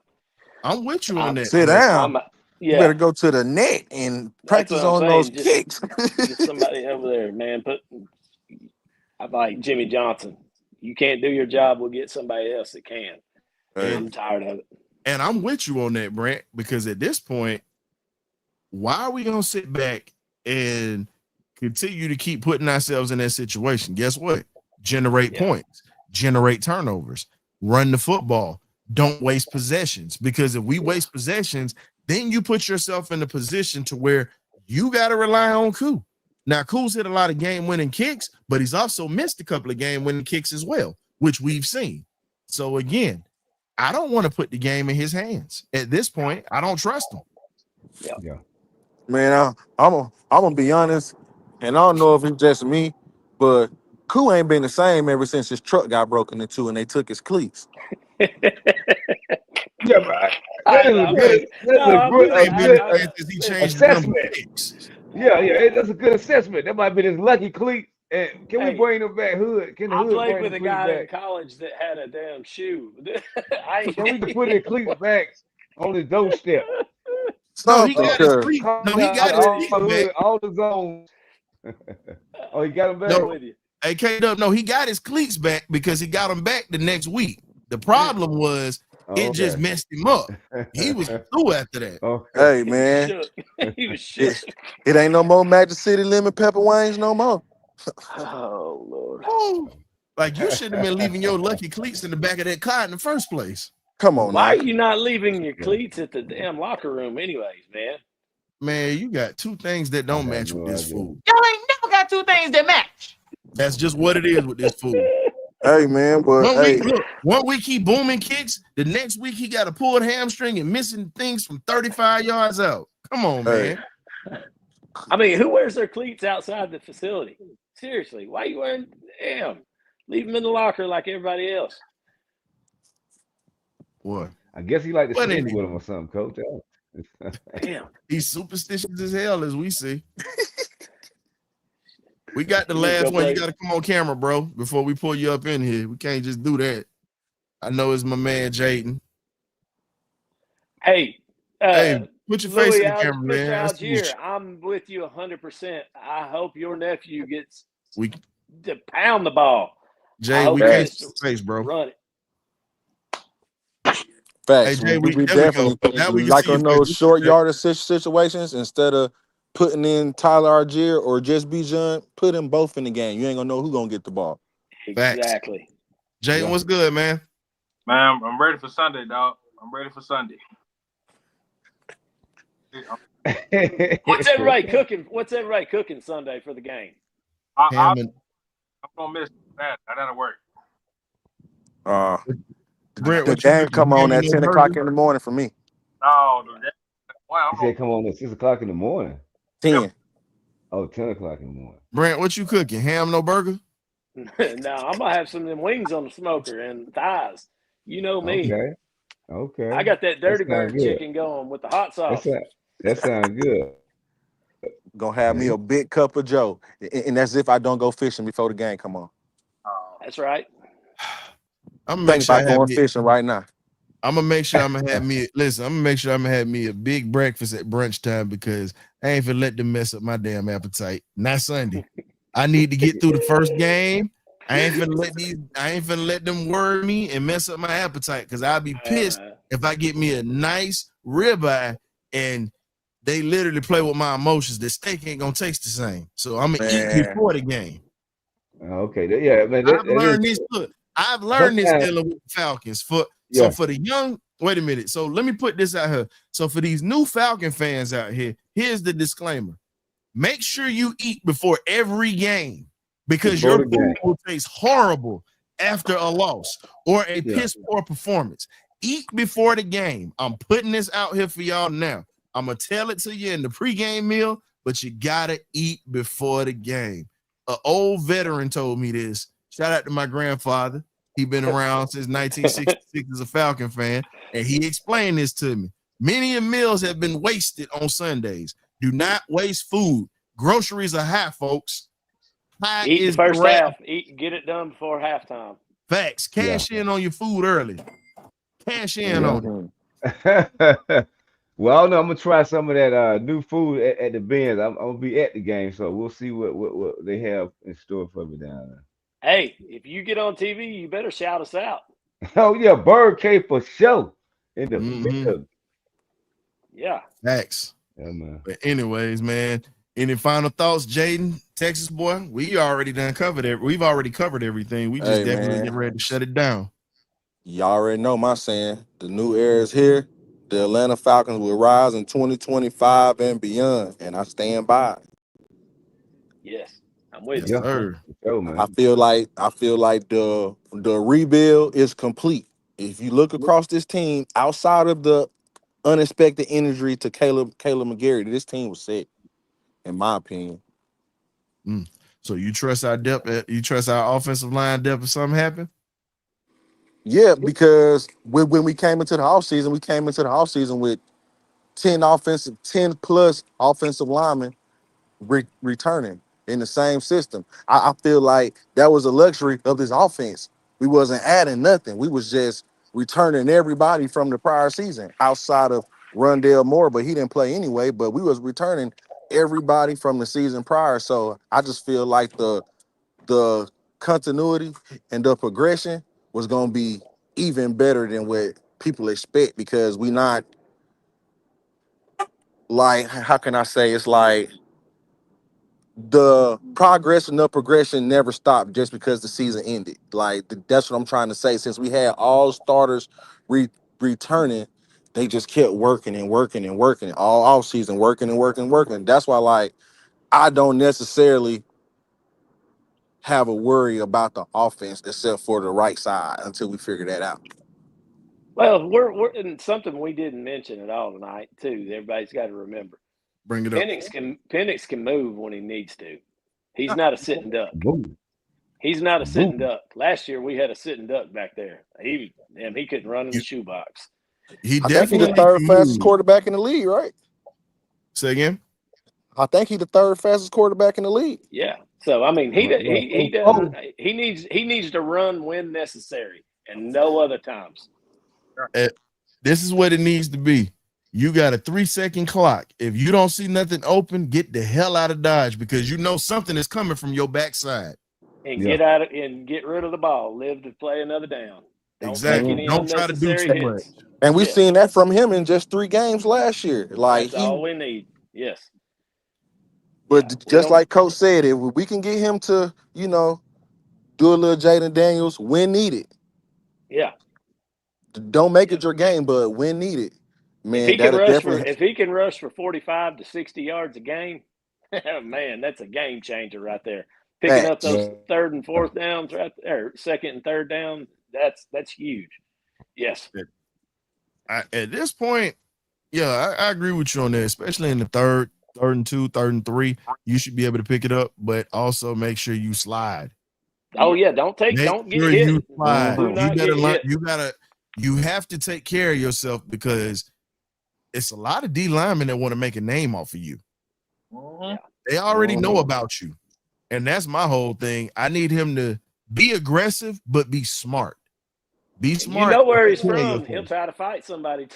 I'm with you on that. Sit down. Yeah, You better go to the net and practice what I'm on those saying. kicks. Just somebody over there, man. I'm like Jimmy Johnson. You can't do your job. We'll get somebody else that can. I'm tired of it. And I'm with you on that, Brent, because at this point, why are we gonna sit back and continue to keep putting ourselves in that situation? Guess what? Generate points, generate turnovers, run the football, don't waste possessions. Because if we waste possessions, then you put yourself in a position to where you got to rely on Koo. Now, Koo's hit a lot of game-winning kicks, but he's also missed a couple of game-winning kicks as well, which we've seen. So again, I don't want to put the game in his hands. At this point, I don't trust him. Yeah. Man, I'm gonna be honest, and I don't know if it's just me, but Koo ain't been the same ever since his truck got broken into and they took his cleats. Yeah, but that is a good He changed assessment. Yeah, that's a good assessment. That might be his lucky cleat. And can we bring him back? Hood? Can the I Hood played bring with the a cleat guy in back? college that had a damn shoe. Can we just put his cleats back on his doorstep? No, he got his cleats. No, he got his cleats back. All the zones. Oh, he got them back? No, hey, K-Dub, no, he got his cleats back because he got them back the next week. The problem was it just messed him up. He was through after that. Hey, man. He was shook. It ain't no more Magic City lemon pepper wings no more. Oh, Lord. Oh, like you shouldn't have been leaving your lucky cleats in the back of that car in the first place. Come on, Why now. are you not leaving your cleats at the damn locker room anyways, man? Man, you got two things that don't match with this food. Y'all ain't never got two things that match. That's just what it is with this food. Hey, man, but one week he booming kicks, the next week he got a pulled hamstring and missing things from 35 yards out. Come on, man. I mean, who wears their cleats outside the facility? Seriously, why are you wearing? Damn, leave them in the locker like everybody else. What? I guess he like to sleep with him or something, Coach. Damn, he's superstitious as hell, as we see. We got the last one. You got to come on camera, bro, before we pull you up in here. We can't just do that. I know it's my man, Jaden. Hey, put your face in the camera, Mr. man. Algier, I'm with you 100%. I hope your nephew gets to pound the ball. Jay, we can't see your face, bro. Run it. Facts. Hey, Jay, we definitely like on those short yardage situations, instead of putting in Tyler Algier or just Bijan, put them both in the game. You ain't gonna know who's gonna get the ball. Exactly. Jay, what's good, man? Man, I'm ready for Sunday, dog. I'm ready for Sunday. What's everybody cooking Sunday for the game? I'm gonna miss that. I gotta work. The game come on at 10 o'clock in the morning for me. No, he said come on at 6 o'clock in the morning. 10. Oh, 10 o'clock in the morning. Brent, what you cooking? Ham, no burger? No, I'm gonna have some of them wings on the smoker and thighs. You know me. Okay. I got that dirty bird chicken going with the hot sauce. That sounds good. Gonna have me a big cup of Joe, and that's if I don't go fishing before the game come on. That's right. I'm gonna make sure I'm going fishing right now. I'm gonna make sure I'm gonna have me. Listen, I'm gonna make sure I'm gonna have me a big breakfast at brunch time because I ain't finna let them mess up my damn appetite. Not Sunday. I need to get through the first game. I ain't finna let them worry me and mess up my appetite because I'll be pissed if I get me a nice ribeye and they literally play with my emotions. The steak ain't gonna taste the same. So I'm gonna eat before the game. Okay, yeah, man. I've learned this dealing with the Falcons. So for the young, wait a minute. So let me put this out here. So for these new Falcon fans out here, here's the disclaimer. Make sure you eat before every game because your food will taste horrible after a loss or a piss poor performance. Eat before the game. I'm putting this out here for y'all now. I'm gonna tell it to you in the pregame meal, but you gotta eat before the game. An old veteran told me this. Shout out to my grandfather. He been around since 1966 as a Falcon fan, and he explained this to me. Many meals have been wasted on Sundays. Do not waste food. Groceries are high, folks. High Eat the is first rap. half. Get it done before halftime. Facts. Cash in on your food early. Cash in on it. Well, I don't know. I'm gonna try some of that new food at the Benz. I'm gonna be at the game, so we'll see what they have in store for me down there. Hey, if you get on TV, you better shout us out. Oh yeah, BirdCage for sure in the field. Yeah. Facts. Yeah, man. But anyways, man, any final thoughts, Jaden, Texas boy? We already done covered it. We've already covered everything. We just definitely get ready to shut it down. Y'all already know my saying. The new era is here. The Atlanta Falcons will rise in 2025 and beyond, and I stand by it. Yes, I'm with Yes, you. sir. Sure, man. I feel like the rebuild is complete. If you look across this team, outside of the unexpected injury to Caleb McGarry, this team was set, in my opinion. So you trust our depth? You trust our offensive line depth if something happened? Yeah, because when we came into the offseason, with 10 plus offensive linemen returning in the same system. I feel like that was a luxury of this offense. We wasn't adding nothing. We was just returning everybody from the prior season outside of Rondale Moore, but he didn't play anyway. But we was returning everybody from the season prior. So I just feel like the continuity and the progression was going to be even better than what people expect, because we not like, how can I say, it's like the progress and the progression never stopped just because the season ended. Like, that's what I'm trying to say. Since we had all starters returning, they just kept working and working and working all off season, working and working and working. That's why, like, I don't necessarily have a worry about the offense except for the right side until we figure that out. Well, we're in something we didn't mention at all tonight, too. Everybody's got to remember. Bring it up. Penix can move when he needs to. He's not a sitting duck. Boom. He's not a sitting duck. Last year we had a sitting duck back there. He couldn't run in the shoebox. He I think he's the definitely third can fastest move. quarterback in the league, right? Say again. I think he's the third fastest quarterback in the league. Yeah. So I mean, he needs to run when necessary and no other times. This is what it needs to be. You got a 3-second clock. If you don't see nothing open, get the hell out of Dodge, because you know something is coming from your backside. And get rid of the ball. Live to play another down. Exactly. Don't try to do too much. And we've seen that from him in just 3 games last year. Like, that's all we need. Yes. But just like Coach said, if we can get him to, do a little Jaden Daniels when needed. Yeah. Don't make it your game, but when needed. Man, if he can rush for 45 to 60 yards a game, man, that's a game changer right there. Picking up those third and fourth downs right there, second and third down, that's huge. Yes. At this point, I agree with you on that, especially in the third and 2, third and 3. You should be able to pick it up, but also make sure you slide. Oh yeah, don't get hit. You slide. Do not get hit. You have to take care of yourself, because it's a lot of D linemen that want to make a name off of you. They already know about you. And that's my whole thing. I need him to be aggressive, but be smart. Be smart. You know where he's from. He'll try to fight somebody.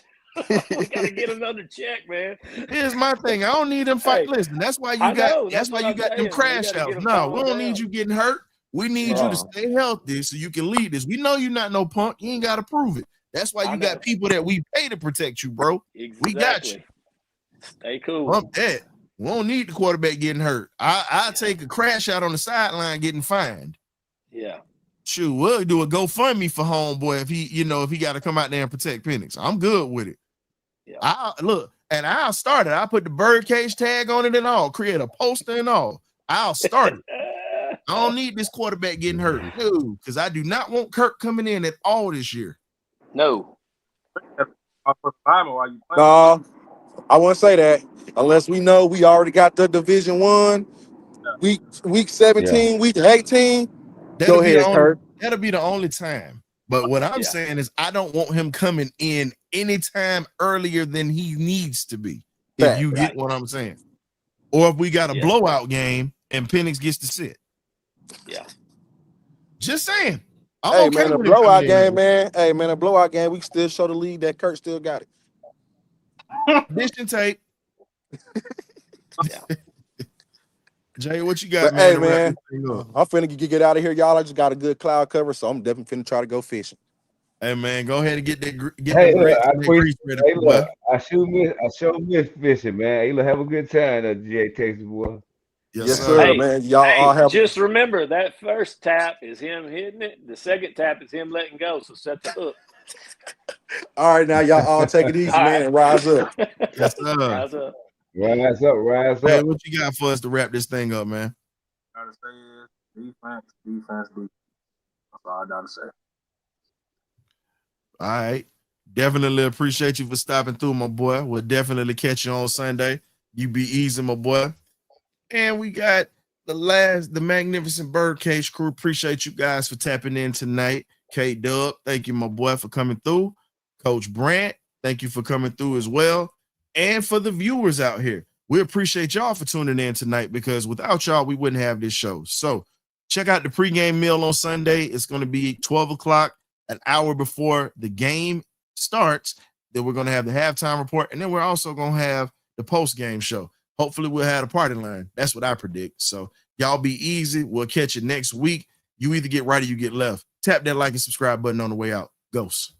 We got to get another check, man. Here's my thing. I don't need them fight. Listen, that's why you got them crash outs. No, we don't need you getting hurt. We need you to stay healthy so you can lead this. We know you're not no punk. You ain't got to prove it. That's why you got people that we pay to protect you, bro. Exactly. We got you. Stay cool. Bump that. We don't need the quarterback getting hurt. I'll take a crash out on the sideline getting fined. Yeah. Shoot, we'll do a GoFundMe for homeboy if he got to come out there and protect Penix. I'm good with it. Yeah. I'll start it. I'll put the BirdCage tag on it and all, create a poster and all. I'll start it. I don't need this quarterback getting hurt. No, because I do not want Kirk coming in at all this year. No. I wouldn't say that unless we know we already got the Division 1, week Yeah. 17, week 18. That'll Go be the ahead, only. Kurt. That'll be the only time. But what I'm Yeah. saying is, I don't want him coming in anytime earlier than he needs to be. If Fact. you get what I'm saying, or if we got a Yeah. blowout game and Penix gets to sit. Yeah. Just saying. I'm Hey, okay man, a with him coming blowout in game, early. man. Hey, man, a blowout game. We can still show the league that Kurt still got it. Dish and tape. Yeah. Jay, what you got, But man? hey, to wrap man, this thing up? I'm finna get out of here, y'all. I just got a good cloud cover, so I'm definitely finna try to go fishing. Hey, man, go ahead and get that Hey, them look, grits I and that appreciate. grease ready, Hey, boy. look, I sure miss fishing, man. Hey, look, have a good time, GA Texas boy. Yes, sir. sir, Hey, man. Y'all all have. just remember that first tap is him hitting it. The second tap is him letting go. So set the hook. All right, now y'all all take it easy, All man, and rise up. Yes, sir. Rise up. Rise up, rise Hey, up. what you got for us to wrap this thing up, man? Gotta say is defense, defense, defense. That's all I gotta say. All right. Definitely appreciate you for stopping through, my boy. We'll definitely catch you on Sunday. You be easy, my boy. And we got the magnificent BirdCage crew. Appreciate you guys for tapping in tonight. K-Dub, thank you, my boy, for coming through. Coach Brant, thank you for coming through as well. And for the viewers out here, we appreciate y'all for tuning in tonight, because without y'all, we wouldn't have this show. So check out the pregame meal on Sunday. It's going to be 12 o'clock, an hour before the game starts. Then we're going to have the halftime report, and then we're also going to have the post-game show. Hopefully we'll have a party line. That's what I predict. So y'all be easy. We'll catch you next week. You either get right or you get left. Tap that like and subscribe button on the way out. Ghost.